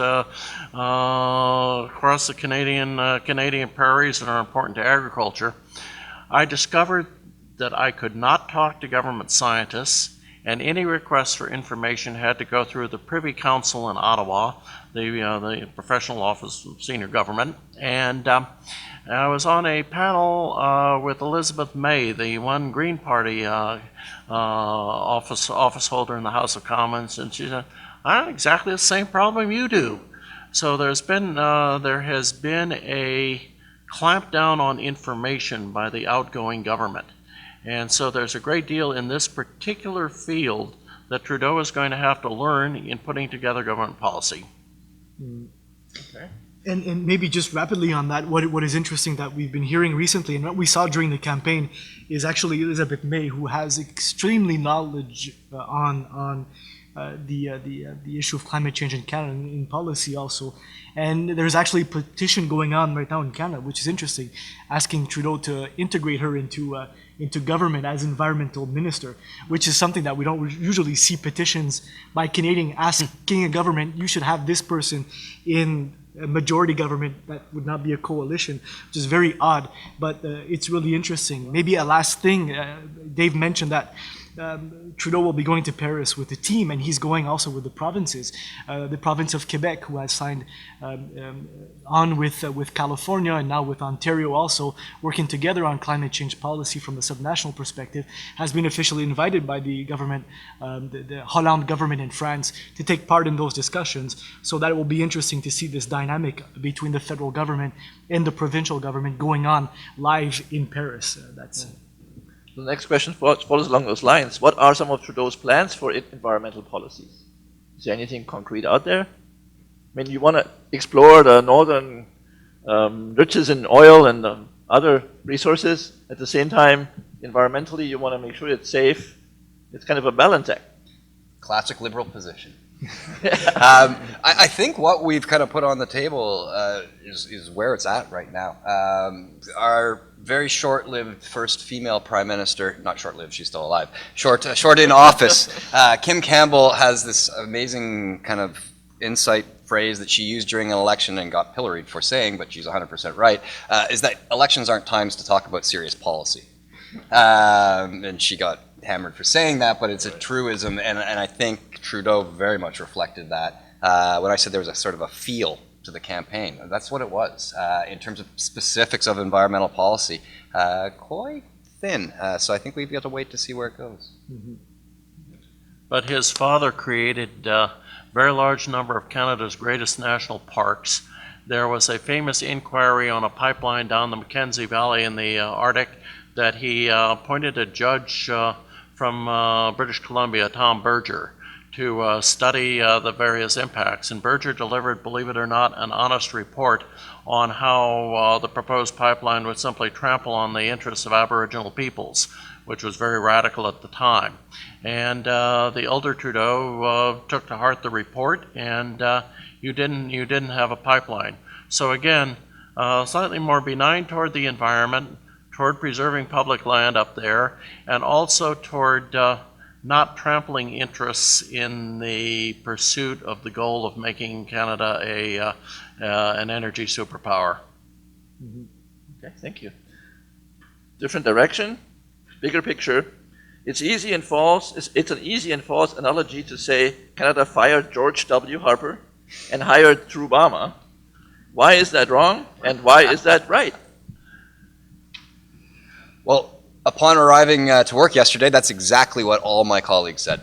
cross the Canadian prairies and are important to agriculture. I discovered that I could not talk to government scientists, and any requests for information had to go through the Privy Council in Ottawa, the professional office of senior government. And I was on a panel with Elizabeth May, the one Green Party office holder in the House of Commons, and she said, "I have exactly the same problem you do." So there has been a clampdown on information by the outgoing government. And so there's a great deal in this particular field that Trudeau is going to have to learn in putting together government policy. Okay. And maybe just rapidly on that, what is interesting that we've been hearing recently and what we saw during the campaign is actually Elizabeth May, who has extremely knowledge on the issue of climate change in Canada and in policy also. And there's actually a petition going on right now in Canada, which is interesting, asking Trudeau to integrate her into government as environmental minister, which is something that we don't usually see petitions by Canadian asking a government, you should have this person in a majority government that would not be a coalition, which is very odd, but it's really interesting. Maybe a last thing, Dave mentioned that Trudeau will be going to Paris with the team, and he's going also with the provinces. The province of Quebec, who has signed on with California and now with Ontario also, working together on climate change policy from a subnational perspective, has been officially invited by the government, the Hollande government in France, to take part in those discussions. So that will be interesting to see this dynamic between the federal government and the provincial government going on live in Paris. The next question follows along those lines. What are some of Trudeau's plans for environmental policies? Is there anything concrete out there? I mean, you want to explore the northern riches in oil and other resources. At the same time, environmentally, you want to make sure it's safe. It's kind of a balance act. Classic liberal position. I think what we've kind of put on the table is where it's at right now. Our very short-lived first female prime minister, not short-lived, she's still alive, short in office, Kim Campbell has this amazing kind of insight phrase that she used during an election and got pilloried for saying, but she's 100% right, is that elections aren't times to talk about serious policy. And she got hammered for saying that, but it's a truism, and I think Trudeau very much reflected that. When I said there was a sort of a feel to the campaign, that's what it was. In terms of specifics of environmental policy, quite thin. So I think we've got to wait to see where it goes. But his father created a very large number of Canada's greatest national parks. There was a famous inquiry on a pipeline down the Mackenzie Valley in the Arctic that he appointed a judge from British Columbia, Tom Berger, to study the various impacts. And Berger delivered, believe it or not, an honest report on how the proposed pipeline would simply trample on the interests of Aboriginal peoples, which was very radical at the time. And the elder Trudeau took to heart the report, and you didn't have a pipeline. So again, slightly more benign toward the environment, toward preserving public land up there, and also toward not trampling interests in the pursuit of the goal of making Canada an energy superpower. Okay, thank you. Different direction, bigger picture. It's easy and false. It's an easy and false analogy to say Canada fired George W. Harper and hired Obama. Why is that wrong, and why is that right? Well, upon arriving to work yesterday, that's exactly what all my colleagues said.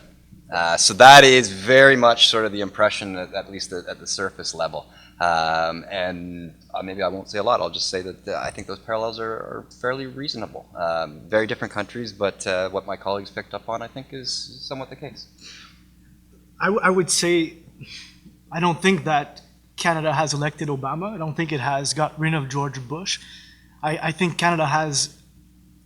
So that is very much sort of the impression, at least at the surface level. And maybe I won't say a lot. I'll just say that I think those parallels are fairly reasonable. Very different countries, but what my colleagues picked up on, I think, is somewhat the case. I would say, I don't think that Canada has elected Obama. I don't think it has got rid of George Bush. I think Canada has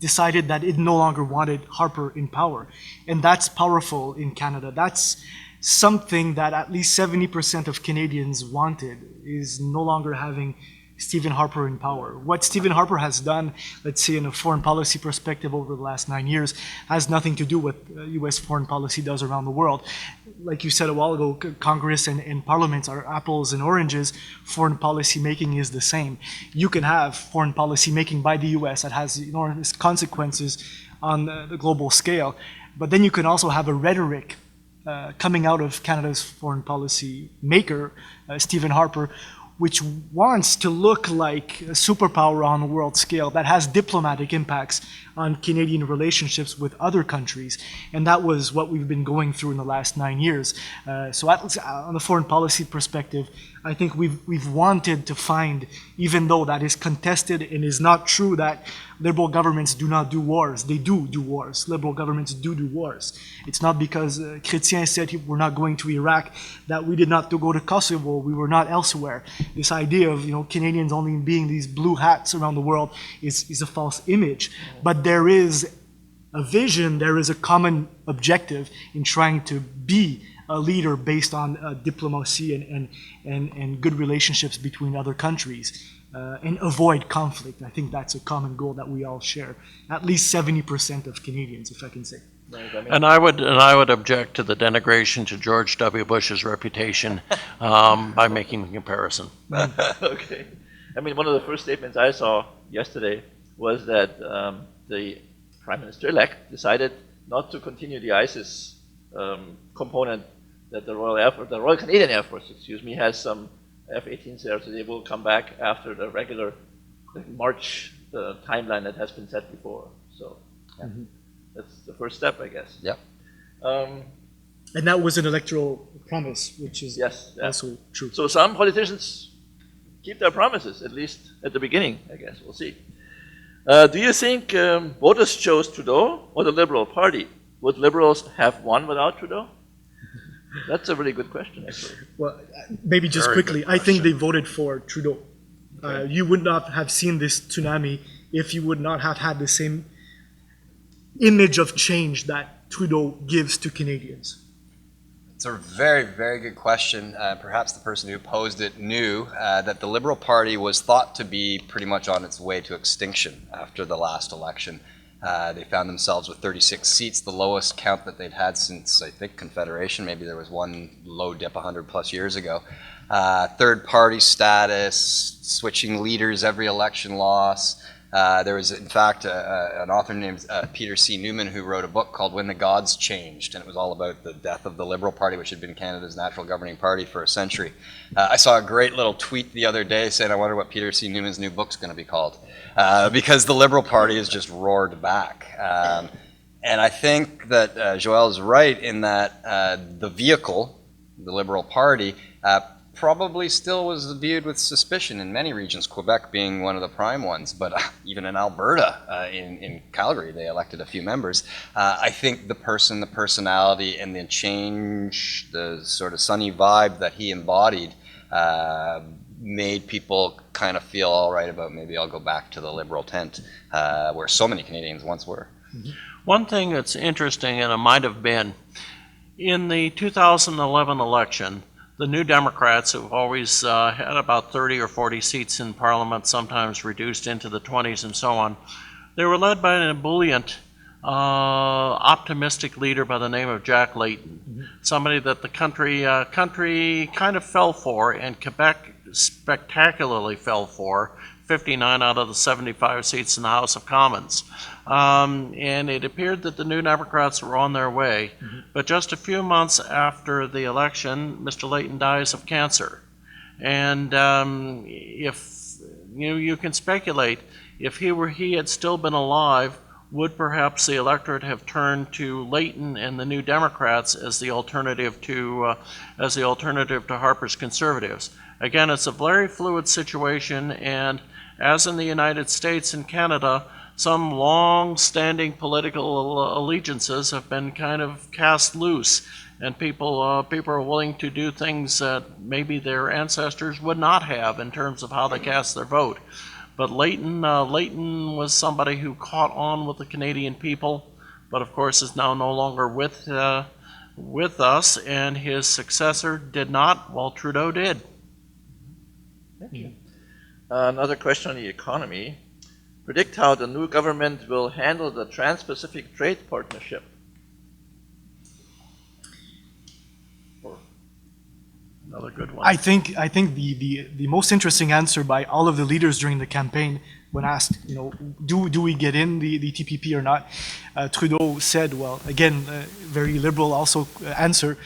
decided that it no longer wanted Harper in power. And that's powerful in Canada. That's something that at least 70% of Canadians wanted, is no longer having Stephen Harper in power. What Stephen Harper has done, let's say in a foreign policy perspective over the last 9 years, has nothing to do with US foreign policy does around the world. Like you said a while ago, Congress and parliaments are apples and oranges. Foreign policy making is the same. You can have foreign policy making by the US that has enormous consequences on the global scale. But then you can also have a rhetoric coming out of Canada's foreign policy maker, Stephen Harper, which wants to look like a superpower on a world scale that has diplomatic impacts on Canadian relationships with other countries. And that was what we've been going through in the last 9 years. So at least on the foreign policy perspective, I think we've wanted to find, even though that is contested and is not true that liberal governments do not do wars. They do wars. Liberal governments do wars. It's not because Chrétien said we're not going to Iraq that we did not go to Kosovo. We were not elsewhere. This idea of Canadians only being these blue hats around the world is a false image. But there is a vision, there is a common objective in trying to be a leader based on diplomacy and good relationships between other countries. And avoid conflict. I think that's a common goal that we all share. At least 70% of Canadians, if I can say. And I would object to the denigration to George W. Bush's reputation by making the comparison. Okay. I mean, one of the first statements I saw yesterday was that the Prime Minister-elect decided not to continue the ISIS component that the Royal Canadian Air Force, has some F-18s there, so they will come back after the regular March timeline that has been set before. So that's the first step, I guess. Yep. And that was an electoral promise, which is Yes. Yeah. also true. So some politicians keep their promises, at least at the beginning, I guess. We'll see. Do you think voters chose Trudeau or the Liberal Party? Would Liberals have won without Trudeau? That's a really good question, actually. Well, maybe just Very quickly, good I think they voted for Trudeau. You would not have seen this tsunami if you would not have had the same image of change that Trudeau gives to Canadians. It's a very, very good question. Perhaps the person who posed it knew that the Liberal Party was thought to be pretty much on its way to extinction after the last election. They found themselves with 36 seats, the lowest count that they'd had since, I think, Confederation. Maybe there was one low dip 100 plus years ago. Third party status, switching leaders every election loss. There was, in fact, an author named Peter C. Newman who wrote a book called When the Gods Changed, and it was all about the death of the Liberal Party, which had been Canada's natural governing party for a century. I saw a great little tweet the other day saying, I wonder what Peter C. Newman's new book's going to be called, because the Liberal Party has just roared back. And I think that Joel is right in that the vehicle, the Liberal Party, probably still was viewed with suspicion in many regions, Quebec being one of the prime ones, but even in Alberta, in Calgary, they elected a few members. I think the person, the personality, and the change, the sort of sunny vibe that he embodied made people kind of feel all right about maybe I'll go back to the Liberal tent, where so many Canadians once were. One thing that's interesting, and it might have been, in the 2011 election, the New Democrats, who've always had about 30 or 40 seats in Parliament, sometimes reduced into the 20s and so on, they were led by an ebullient, optimistic leader by the name of Jack Layton, somebody that the country kind of fell for, and Quebec spectacularly fell for, 59 out of the 75 seats in the House of Commons. And it appeared that the New Democrats were on their way. But just a few months after the election, Mr. Layton dies of cancer. And if you can speculate, if he had still been alive, would perhaps the electorate have turned to Layton and the New Democrats as the alternative to Harper's Conservatives? Again, it's a very fluid situation, and as in the United States and Canada, some long-standing political allegiances have been kind of cast loose, and people are willing to do things that maybe their ancestors would not have in terms of how they cast their vote. But Layton was somebody who caught on with the Canadian people, but of course is now no longer with us, and his successor did not, while Trudeau did. Thank you. Another question on the economy. Predict how the new government will handle the Trans-Pacific Trade Partnership. Another good one. I think the most interesting answer by all of the leaders during the campaign, when asked, do we get in the TPP or not, Trudeau said, well, again, very liberal also answer,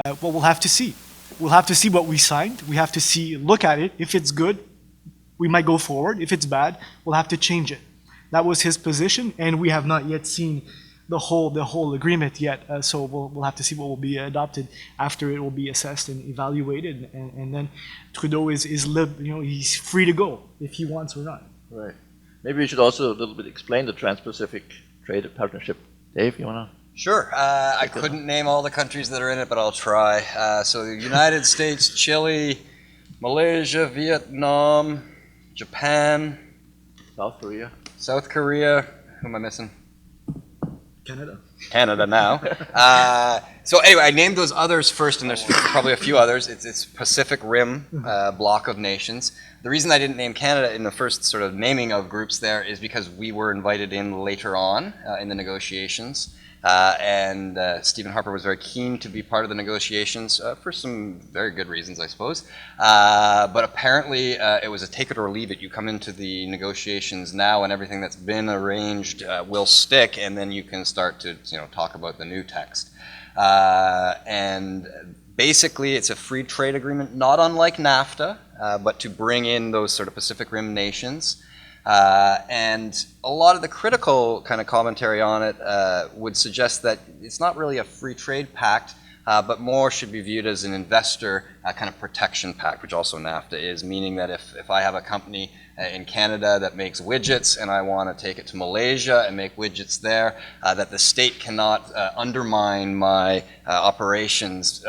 well, we'll have to see. We'll have to see what we signed. We have to look at it. If it's good, we might go forward. If it's bad, we'll have to change it. That was his position, and we have not yet seen the whole agreement yet. So we'll have to see what will be adopted after it will be assessed and evaluated, and then Trudeau he's free to go if he wants or not. Right. Maybe we should also a little bit explain the Trans-Pacific Trade Partnership. Dave, you want to? Sure. I couldn't name all the countries that are in it, but I'll try. So the United States, Chile, Malaysia, Vietnam, Japan, South Korea. South Korea. Who am I missing? Canada. Canada now. So anyway, I named those others first, and there's probably a few others. It's Pacific Rim block of nations. The reason I didn't name Canada in the first sort of naming of groups there is because we were invited in later on in the negotiations. And Stephen Harper was very keen to be part of the negotiations for some very good reasons, I suppose. But apparently it was a take it or leave it. You come into the negotiations now and everything that's been arranged will stick, and then you can start to talk about the new text. And basically it's a free trade agreement, not unlike NAFTA, but to bring in those sort of Pacific Rim nations. And a lot of the critical kind of commentary on it would suggest that it's not really a free trade pact, but more should be viewed as an investor kind of protection pact, which also NAFTA is, meaning that if I have a company in Canada that makes widgets and I want to take it to Malaysia and make widgets there, that the state cannot undermine my operations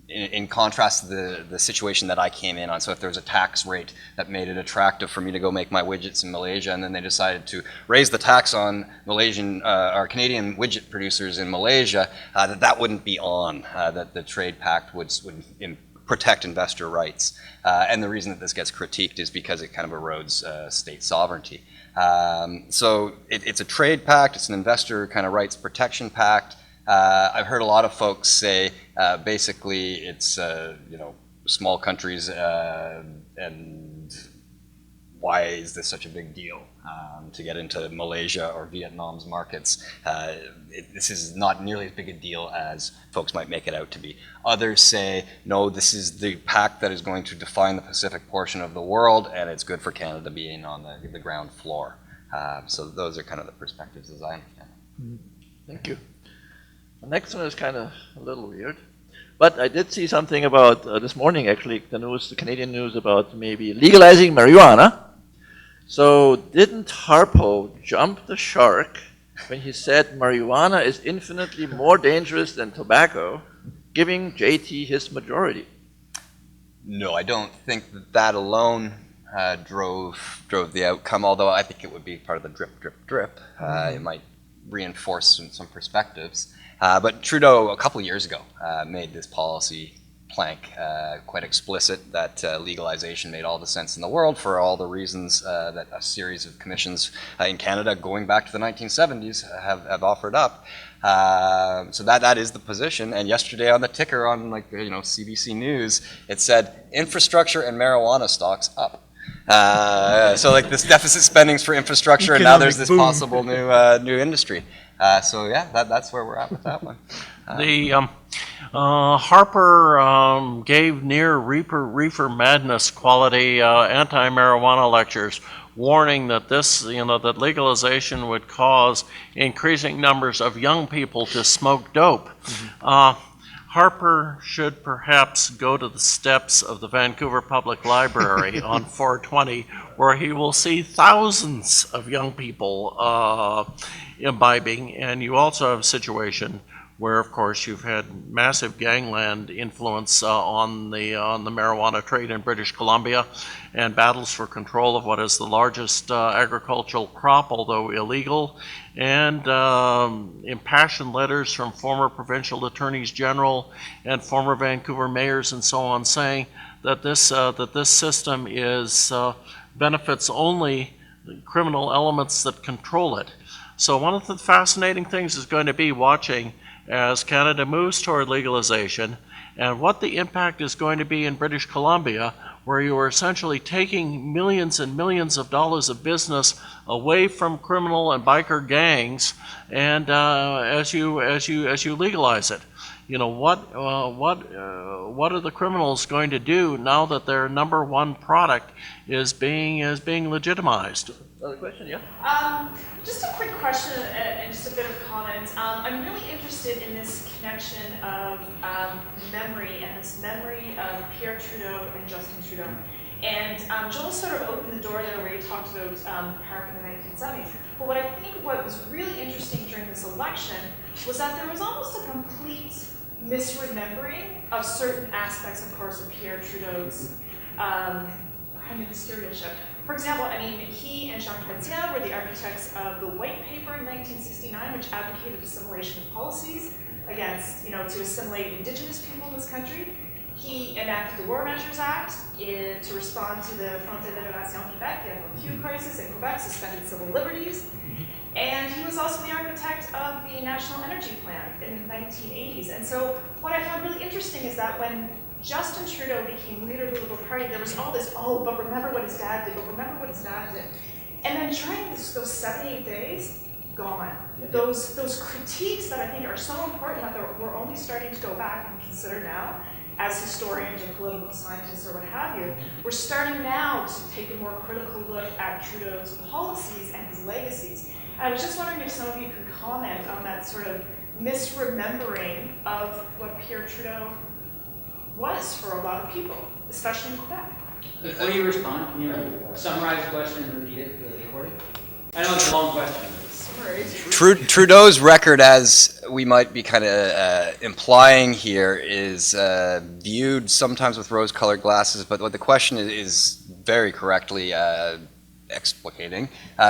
in contrast to the situation that I came in on. So if there was a tax rate that made it attractive for me to go make my widgets in Malaysia, and then they decided to raise the tax on Malaysian or Canadian widget producers in Malaysia, that wouldn't be on, that the trade pact would protect investor rights. And the reason that this gets critiqued is because it kind of erodes state sovereignty. So it's a trade pact, it's an investor kind of rights protection pact. I've heard a lot of folks say basically it's small countries and why is this such a big deal to get into Malaysia or Vietnam's markets? This is not nearly as big a deal as folks might make it out to be. Others say, no, this is the pact that is going to define the Pacific portion of the world, and it's good for Canada being on the ground floor. So those are kind of the perspectives as I understand it. Thank you. The next one is kind of a little weird, but I did see something about this morning, actually, the Canadian news about maybe legalizing marijuana. So didn't Harpo jump the shark when he said marijuana is infinitely more dangerous than tobacco, giving JT his majority? No, I don't think that alone drove the outcome, although I think it would be part of the drip, drip, drip. It might reinforce some perspectives. But Trudeau, a couple of years ago, made this policy plank, quite explicit that legalization made all the sense in the world for all the reasons that a series of commissions in Canada going back to the 1970s have offered up. So that is the position. And yesterday on the ticker on CBC News, it said infrastructure and marijuana stocks up. So like this deficit spending's for infrastructure, and now there's this Economic boom. possible new industry. So yeah, that's where we're at with that one. The Harper gave near reefer madness quality anti-marijuana lectures, warning that that legalization would cause increasing numbers of young people to smoke dope. Harper should perhaps go to the steps of the Vancouver Public Library on 420, where he will see thousands of young people imbibing. And you also have a situation where, of course, you've had massive gangland influence on the marijuana trade in British Columbia, and battles for control of what is the largest agricultural crop, although illegal, and impassioned letters from former provincial attorneys general and former Vancouver mayors and so on, saying that this system benefits only criminal elements that control it. So one of the fascinating things is going to be watching as Canada moves toward legalization, and what the impact is going to be in British Columbia, where you are essentially taking millions and millions of dollars of business away from criminal and biker gangs, and as you legalize it, what are the criminals going to do now that their number one product is being legitimized? Another question, yeah? Just a quick question and just a bit of comment. I'm really interested in this connection of memory and this memory of Pierre Trudeau and Justin Trudeau. And Joel sort of opened the door there where he talked about the park in the 1970s. But what was really interesting during this election was that there was almost a complete misremembering of certain aspects, of course, of Pierre Trudeau's prime ministership. For example, he and Jean Chrétien were the architects of the White Paper in 1969, which advocated assimilation of policies against, to assimilate Indigenous people in this country. He enacted the War Measures Act to respond to the Front de Libération Québec, the FLQ crisis in Quebec, suspended civil liberties. And he was also the architect of the National Energy Plan in the 1980s. And so what I found really interesting is that when Justin Trudeau became leader of the Liberal Party, there was all this, but remember what his dad did, And then during those 78 days, gone. Those critiques that I think are so important that we're only starting to go back and consider now, as historians or political scientists or what have you, we're starting now to take a more critical look at Trudeau's policies and his legacies. I was just wondering if some of you could comment on that sort of misremembering of what Pierre Trudeau was for a lot of people, especially in Quebec. Before you respond, can you summarize the question and repeat it for the recording? I know it's a long question. Trudeau's record, as we might be kind of implying here, is viewed sometimes with rose-colored glasses, but what the question is very correctly explicating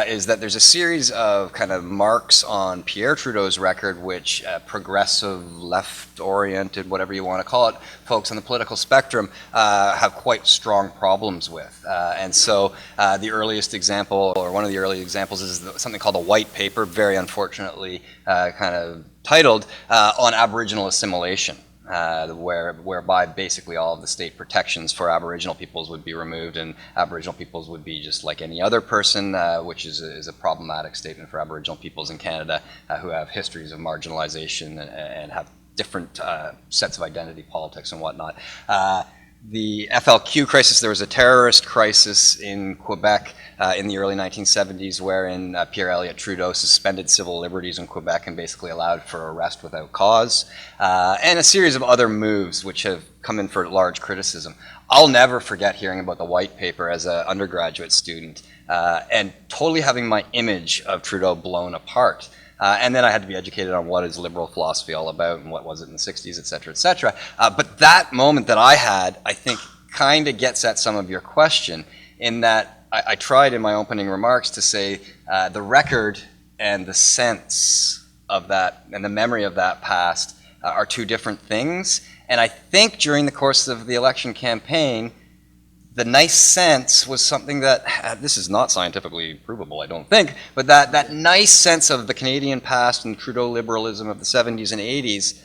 is that there's a series of kind of marks on Pierre Trudeau's record which progressive, left-oriented, whatever you want to call it, folks on the political spectrum have quite strong problems with. And so the earliest example, or one of the early examples, is something called a White Paper, very unfortunately kind of titled, on Aboriginal assimilation. Whereby basically all of the state protections for Aboriginal peoples would be removed, and Aboriginal peoples would be just like any other person, which is a problematic statement for Aboriginal peoples in Canada who have histories of marginalization and have different sets of identity politics and whatnot. The FLQ crisis, there was a terrorist crisis in Quebec in the early 1970s wherein Pierre Elliott Trudeau suspended civil liberties in Quebec and basically allowed for arrest without cause, and a series of other moves which have come in for large criticism. I'll never forget hearing about the White Paper as an undergraduate student and totally having my image of Trudeau blown apart. And then I had to be educated on what is liberal philosophy all about and what was it in the 60s, et cetera, et cetera. But that moment that I had, I think, kind of gets at some of your question in that I tried in my opening remarks to say the record and the sense of that and the memory of that past are two different things. And I think during the course of the election campaign, the nice sense was something that, this is not scientifically provable, I don't think, but that nice sense of the Canadian past and Trudeau liberalism of the 70s and 80s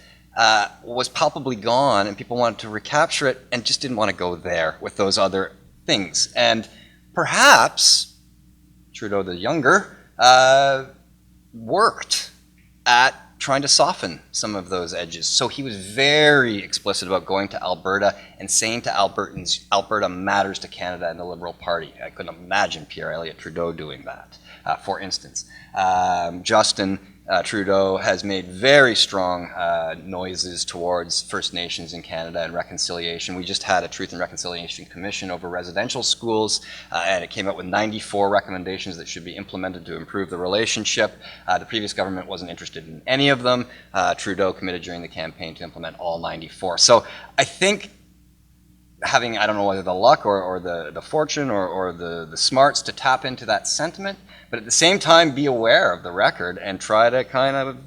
was palpably gone, and people wanted to recapture it and just didn't want to go there with those other things. And perhaps Trudeau the younger worked at trying to soften some of those edges. So he was very explicit about going to Alberta and saying to Albertans, Alberta matters to Canada and the Liberal Party. I couldn't imagine Pierre Elliott Trudeau doing that, for instance. Justin Trudeau has made very strong noises towards First Nations in Canada and reconciliation. We just had a Truth and Reconciliation Commission over residential schools, and it came up with 94 recommendations that should be implemented to improve the relationship. The previous government wasn't interested in any of them. Trudeau committed during the campaign to implement all 94. So I think having, I don't know whether the luck or the fortune or the smarts to tap into that sentiment, but at the same time be aware of the record and try to kind of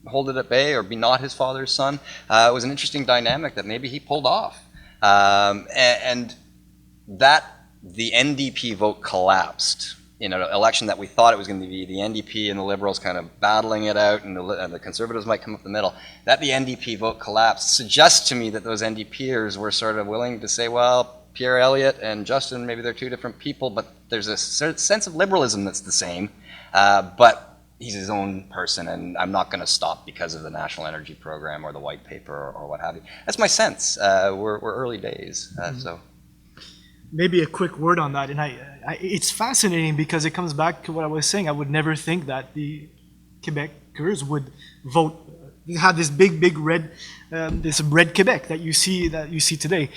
hold it at bay or be not his father's son. It was an interesting dynamic that maybe he pulled off. And that the NDP vote collapsed in an election that we thought it was going to be the NDP and the Liberals kind of battling it out, and the Conservatives might come up the middle. That the NDP vote collapsed suggests to me that those NDPers were sort of willing to say, well, Pierre Elliott and Justin, maybe they're two different people, but there's a sense of liberalism that's the same, but he's his own person, and I'm not going to stop because of the National Energy Program or the White Paper or what have you. That's my sense. We're early days, so. Maybe a quick word on that, and it's fascinating because it comes back to what I was saying. I would never think that the Quebecers would vote, have this big red, this red Quebec that you see today.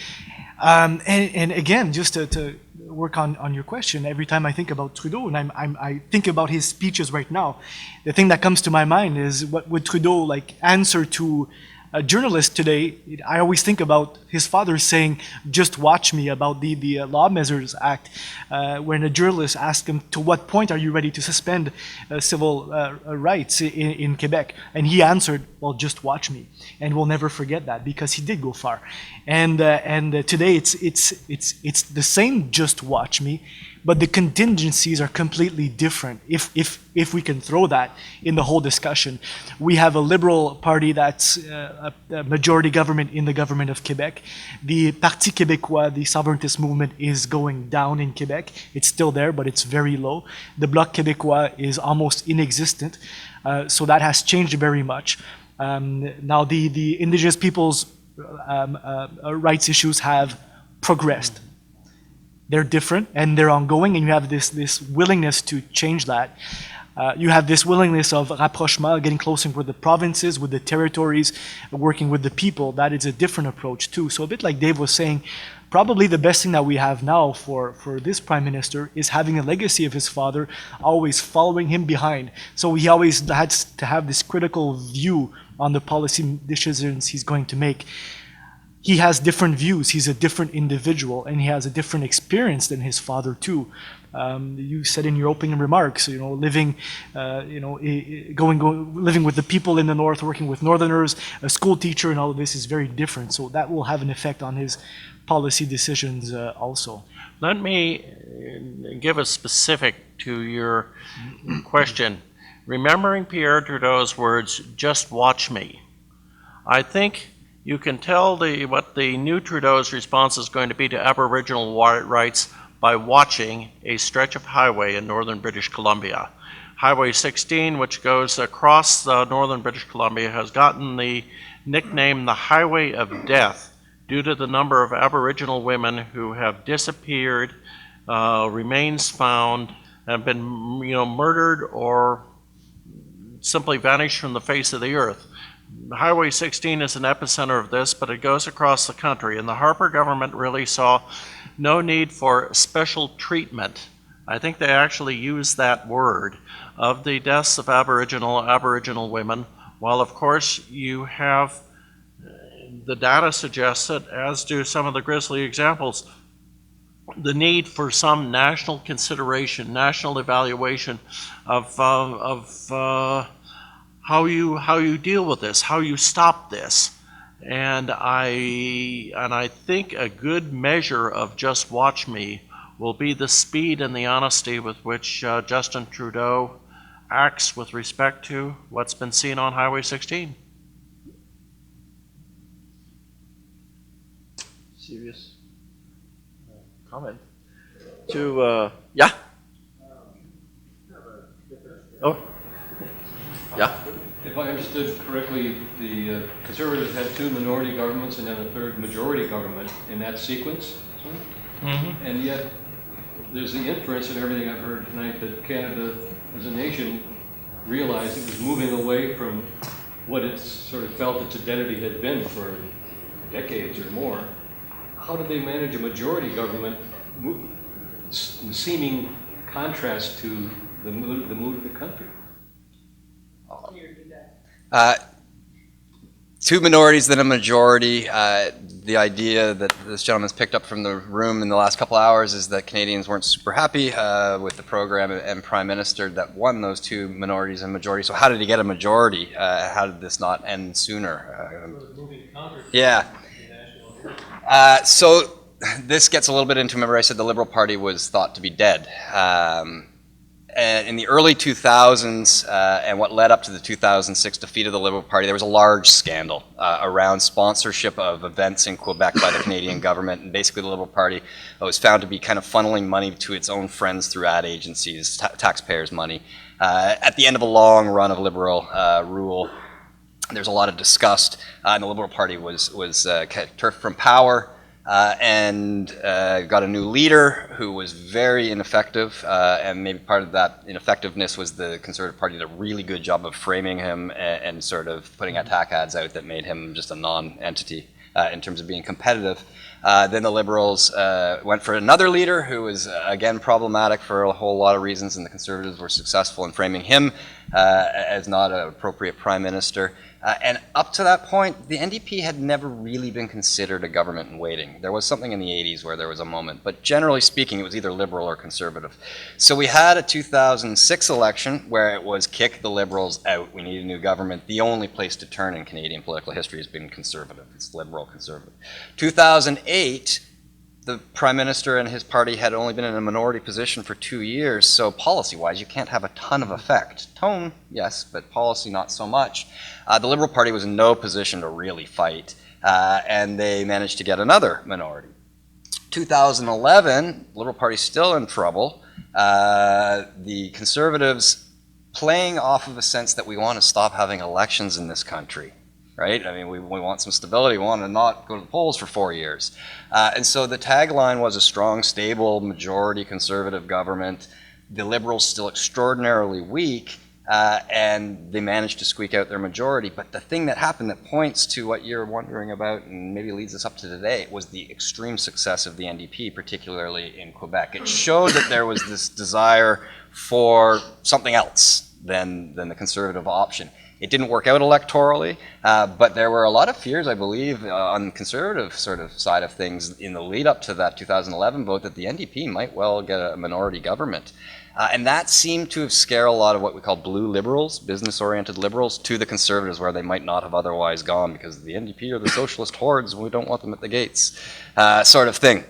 And again, just to work on your question, every time I think about Trudeau, and I think about his speeches right now, the thing that comes to my mind is what would Trudeau like answer to a journalist today. I always think about his father saying, "Just watch me," about the Law Measures Act, when a journalist asked him, "To what point are you ready to suspend civil rights in Quebec?" And he answered, "Well, just watch me." And we'll never forget that because he did go far. And today it's the same, "Just watch me," but the contingencies are completely different. If we can throw that in the whole discussion, we have a Liberal Party that's a majority government in the government of Quebec. The Parti Québécois, the sovereigntist movement, is going down in Quebec. It's still there, but it's very low. The Bloc Québécois is almost inexistent, so that has changed very much. Now the Indigenous peoples' rights issues have progressed. They're different and they're ongoing, and you have this willingness to change that. You have this willingness of rapprochement, getting closer with the provinces, with the territories, working with the people. That is a different approach too. So a bit like Dave was saying, probably the best thing that we have now for this Prime Minister is having a legacy of his father, always following him behind. So he always had to have this critical view on the policy decisions he's going to make. He has different views. He's a different individual, and he has a different experience than his father too. You said in your opening remarks, living, living with the people in the north, working with Northerners, a school teacher, and all of this is very different. So that will have an effect on his policy decisions also. Let me give a specific to your question. Remembering Pierre Trudeau's words, "Just watch me," I think you can tell what the new Trudeau's response is going to be to Aboriginal rights by watching a stretch of highway in northern British Columbia. Highway 16, which goes across northern British Columbia, has gotten the nickname the Highway of Death due to the number of Aboriginal women who have disappeared, remains found, have been murdered or simply vanished from the face of the earth. Highway 16 is an epicenter of this, but it goes across the country, and the Harper government really saw no need for special treatment. I think they actually used that word, of the deaths of Aboriginal women, while of course you have, the data suggests it, as do some of the grisly examples, the need for some national consideration, national evaluation of how you deal with this, how you stop this. And I think a good measure of Just Watch Me will be the speed and the honesty with which Justin Trudeau acts with respect to what's been seen on Highway 16. Serious comment. To, yeah? Oh, yeah. If I understood correctly, the Conservatives had 2 minority governments and then a 3rd majority government in that sequence. And yet, there's the inference in everything I've heard tonight that Canada, as a nation, realized it was moving away from what it sort of felt its identity had been for decades or more. How did they manage a majority government in seeming contrast to the mood of the country? 2 minorities, then a majority. The idea that this gentleman's picked up from the room in the last couple hours is that Canadians weren't super happy with the program and Prime Minister that won those 2 minorities and majority. So how did he get a majority? How did this not end sooner? Yeah. So this gets a little bit into, remember I said the Liberal Party was thought to be dead. And in the early 2000s, and what led up to the 2006 defeat of the Liberal Party, there was a large scandal around sponsorship of events in Quebec by the Canadian government. And basically the Liberal Party was found to be kind of funneling money to its own friends through ad agencies, taxpayers' money. At the end of a long run of Liberal rule, there's a lot of disgust, and the Liberal Party was turfed from power. And got a new leader who was very ineffective, and maybe part of that ineffectiveness was the Conservative Party did a really good job of framing him and sort of putting attack ads out that made him just a non-entity in terms of being competitive. Then the Liberals went for another leader who was, again, problematic for a whole lot of reasons, and the Conservatives were successful in framing him as not an appropriate Prime Minister. And up to that point, the NDP had never really been considered a government in waiting. There was something in the 80s where there was a moment, but generally speaking, it was either Liberal or Conservative. So we had a 2006 election where it was kick the Liberals out. We need a new government. The only place to turn in Canadian political history has been Conservative. It's Liberal, Conservative. 2008, the Prime Minister and his party had only been in a minority position for 2 years, so policy-wise, you can't have a ton of effect. Tone, yes, but policy, not so much. The Liberal Party was in no position to really fight, and they managed to get another minority. 2011, the Liberal Party's still in trouble. The Conservatives playing off of a sense that we want to stop having elections in this country. Right? I mean, we want some stability. We want to not go to the polls for 4 years. And so the tagline was a strong, stable, majority Conservative government. The Liberals still extraordinarily weak, and they managed to squeak out their majority. But the thing that happened that points to what you're wondering about and maybe leads us up to today was the extreme success of the NDP, particularly in Quebec. It showed that there was this desire for something else than the Conservative option. It didn't work out electorally, but there were a lot of fears, I believe, on the Conservative sort of side of things in the lead up to that 2011 vote that the NDP might well get a minority government. And that seemed to have scared a lot of what we call blue liberals, business-oriented liberals, to the Conservatives where they might not have otherwise gone because the NDP are the socialist hordes and we don't want them at the gates, sort of thing.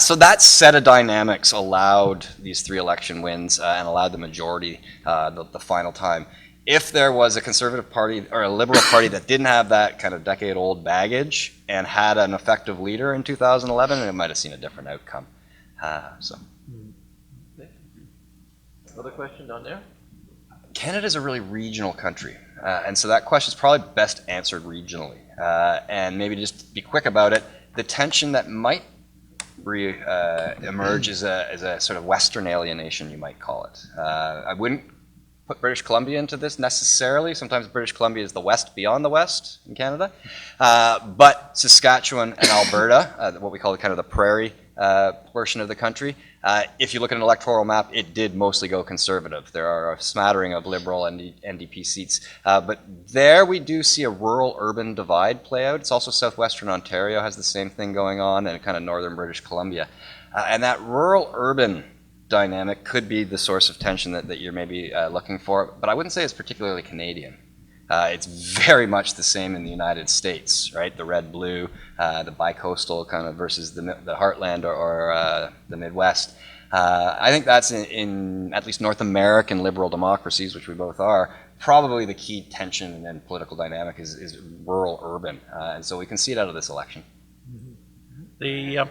So that set of dynamics allowed these 3 election wins and allowed the majority the final time. If there was a Conservative Party or a Liberal Party that didn't have that kind of decade-old baggage and had an effective leader in 2011, it might have seen a different outcome. Another question down there? Canada's a really regional country, and so that question is probably best answered regionally. And maybe just be quick about it. The tension that might emerge is a sort of Western alienation, you might call it. I wouldn't put British Columbia into this necessarily. Sometimes British Columbia is the West beyond the West in Canada. But Saskatchewan and Alberta, what we call kind of the prairie portion of the country, if you look at an electoral map, it did mostly go Conservative. There are a smattering of Liberal and NDP seats. But there we do see a rural-urban divide play out. It's also southwestern Ontario has the same thing going on, and kind of northern British Columbia. And that rural-urban dynamic could be the source of tension that you're maybe looking for, but I wouldn't say it's particularly Canadian. It's very much the same in the United States, right? The red-blue, the bicoastal kind of versus the heartland or the Midwest. I think that's in at least North American liberal democracies, which we both are, probably the key tension and political dynamic is rural-urban. And so we can see it out of this election. The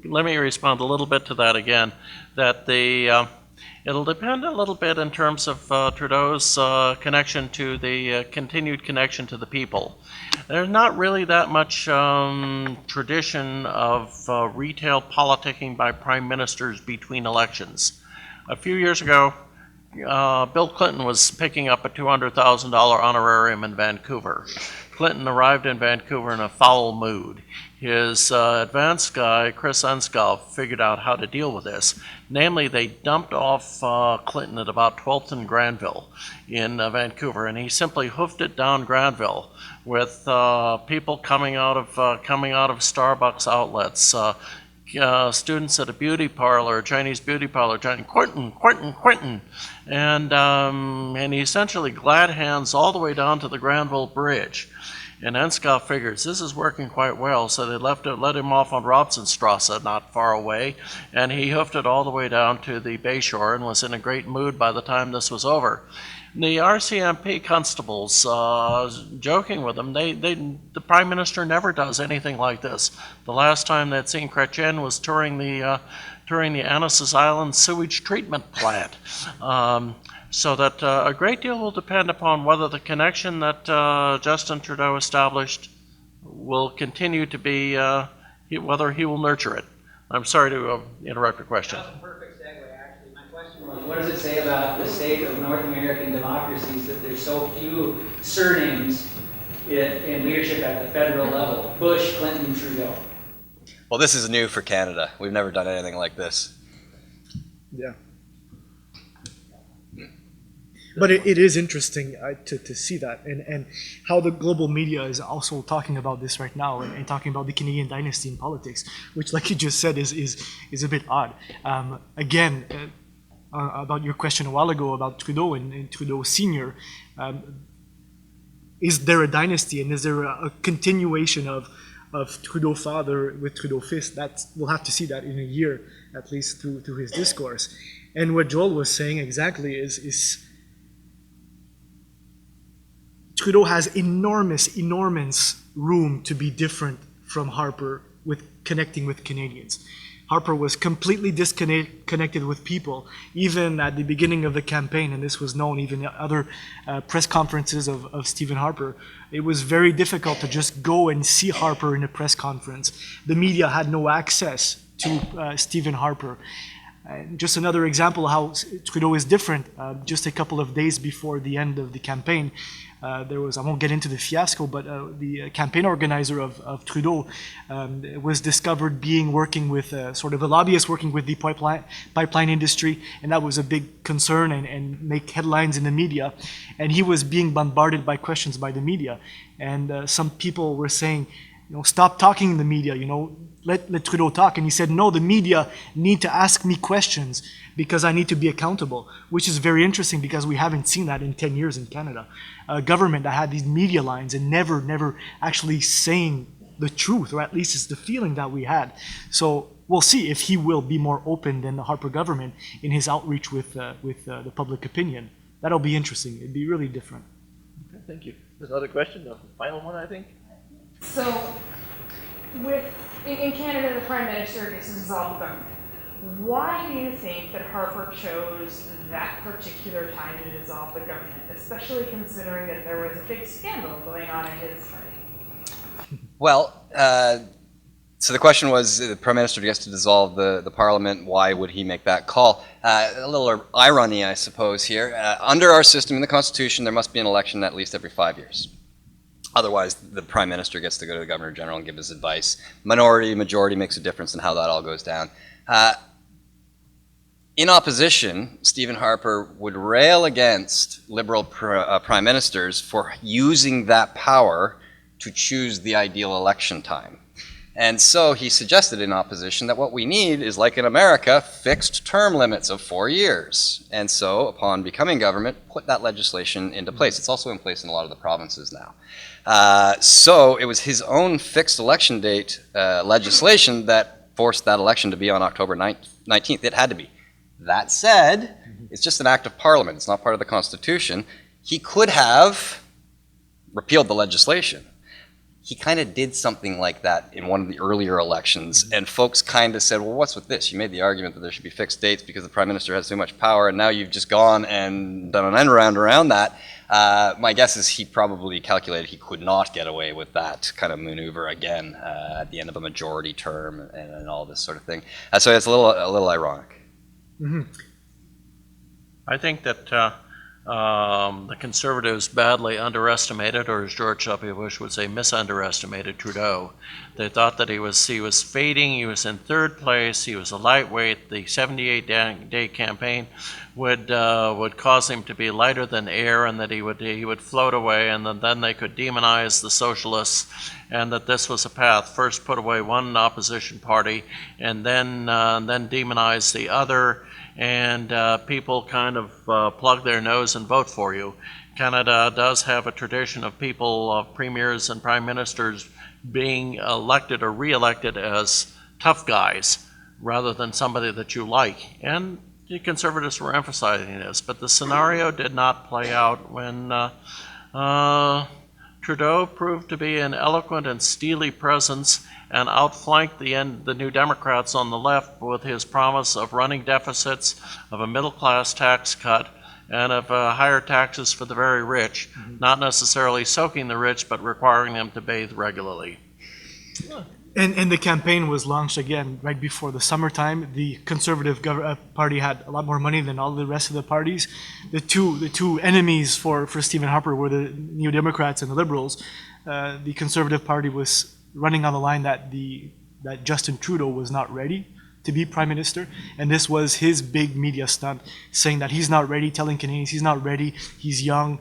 let me respond a little bit to that again. That it'll depend a little bit in terms of Trudeau's connection to the continued connection to the people. There's not really that much tradition of retail politicking by prime ministers between elections. A few years ago, Bill Clinton was picking up a $200,000 honorarium in Vancouver. Clinton arrived in Vancouver in a foul mood. His advance guy, Chris Unscow, figured out how to deal with this. Namely, they dumped off Clinton at about 12th and Granville in Vancouver, and he simply hoofed it down Granville with people coming out of Starbucks outlets, students at a beauty parlor, Chinese beauty parlor, chanting Quentin, and he essentially glad hands all the way down to the Granville Bridge. And Unscow figures this is working quite well, so they let him off on Robsonstrasse, not far away, and he hoofed it all the way down to the Bayshore and was in a great mood by the time this was over. The RCMP constables, joking with him, the Prime Minister never does anything like this. The last time they'd seen Chrétien was touring the Annacis Island sewage treatment plant. So that a great deal will depend upon whether the connection that Justin Trudeau established will continue to be, whether he will nurture it. I'm sorry to interrupt your question. That was a perfect segue, actually. My question was, what does it say about the state of North American democracies that there's so few surnames in leadership at the federal level? Bush, Clinton, Trudeau. Well, this is new for Canada. We've never done anything like this. Yeah. But it is interesting to see that and how the global media is also talking about this right now and talking about the Canadian dynasty in politics, which, like you just said, is a bit odd. Again, about your question a while ago about Trudeau and Trudeau Senior, is there a dynasty and is there a continuation of Trudeau father with Trudeau fils? We'll have to see that in a year, at least through his discourse. And what Joel was saying exactly is Trudeau has enormous room to be different from Harper with connecting with Canadians. Harper was completely disconnected with people, even at the beginning of the campaign, and this was known even at other press conferences of Stephen Harper. It was very difficult to just go and see Harper in a press conference. The media had no access to Stephen Harper. Just another example of how Trudeau is different. Just a couple of days before the end of the campaign, there was, I won't get into the fiasco, but the campaign organizer of Trudeau was discovered working with sort of a lobbyist working with the pipeline industry, and that was a big concern and make headlines in the media. And he was being bombarded by questions by the media, and some people were saying, stop talking in the media, let Trudeau talk. And he said, no, the media need to ask me questions because I need to be accountable, which is very interesting because we haven't seen that in 10 years in Canada. A government that had these media lines and never actually saying the truth, or at least it's the feeling that we had. So we'll see if he will be more open than the Harper government in his outreach with the public opinion. That'll be interesting. It'd be really different. Okay, thank you. There's another question, the final one, I think. So, in Canada, the Prime Minister gets to dissolve the government. Why do you think that Harper chose that particular time to dissolve the government, especially considering that there was a big scandal going on in his party? Well, so the question was, the Prime Minister gets to dissolve the Parliament, why would he make that call? A little irony, I suppose, here. Under our system in the Constitution, there must be an election at least every 5 years. Otherwise, the Prime Minister gets to go to the Governor General and give his advice. Minority, majority makes a difference in how that all goes down. In opposition, Stephen Harper would rail against Liberal Prime Ministers for using that power to choose the ideal election time. And so he suggested in opposition that what we need is, like in America, fixed term limits of 4 years. And so, upon becoming government, put that legislation into place. It's also in place in a lot of the provinces now. So it was his own fixed election date legislation that forced that election to be on October 19th. It had to be. That said, it's just an act of parliament. It's not part of the Constitution. He could have repealed the legislation. He kind of did something like that in one of the earlier elections, and folks kind of said, well, what's with this? You made the argument that there should be fixed dates because the Prime Minister has so much power, and now you've just gone and done an end around that. My guess is he probably calculated he could not get away with that kind of maneuver again at the end of a majority term and all this sort of thing. So it's a little ironic. I think that the Conservatives badly underestimated, or as George W. Bush would say, misunderestimated Trudeau. They thought that he was fading, he was in third place, he was a lightweight. The 78-day campaign would cause him to be lighter than air, and that he would float away, and then they could demonize the socialists, and that this was a path. First put away one opposition party, and then demonize the other, and people kind of plug their nose and vote for you. Canada does have a tradition of people, premiers and prime ministers, being elected or re-elected as tough guys rather than somebody that you like. And the Conservatives were emphasizing this, but the scenario did not play out when Trudeau proved to be an eloquent and steely presence and outflanked the New Democrats on the left with his promise of running deficits, of a middle-class tax cut, and of higher taxes for the very rich, not necessarily soaking the rich, but requiring them to bathe regularly. And the campaign was launched again right before the summertime. The Conservative Party had a lot more money than all the rest of the parties. The two enemies for Stephen Harper were the New Democrats and the Liberals. The Conservative Party was running on the line that Justin Trudeau was not ready to be Prime Minister, and this was his big media stunt, saying that he's not ready, telling Canadians he's not ready, he's young,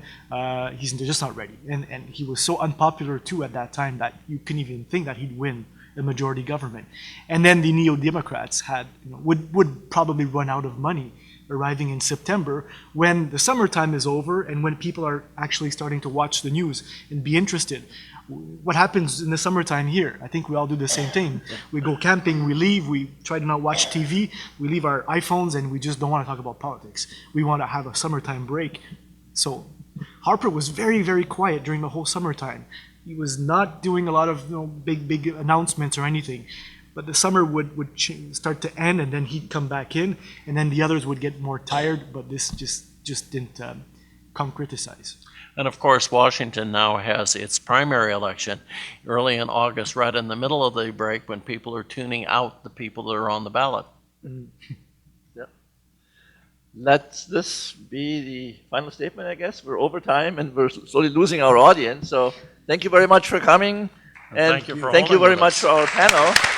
he's just not ready. And he was so unpopular too at that time that you couldn't even think that he'd win a majority government. And then the Neo Democrats would probably run out of money arriving in September, when the summertime is over and when people are actually starting to watch the news and be interested. What happens in the summertime here? I think we all do the same thing. We go camping, we leave, we try to not watch TV, we leave our iPhones, and we just don't want to talk about politics. We want to have a summertime break. So Harper was very, very quiet during the whole summertime. He was not doing a lot of big announcements or anything. But the summer would start to end, and then he'd come back in, and then the others would get more tired, but this just didn't concretize. And of course, Washington now has its primary election early in August, right in the middle of the break when people are tuning out the people that are on the ballot. Yeah. Let this be the final statement, I guess. We're over time, and we're slowly losing our audience. So thank you very much for coming. And thank you for thank you holding very with much us. for our panel.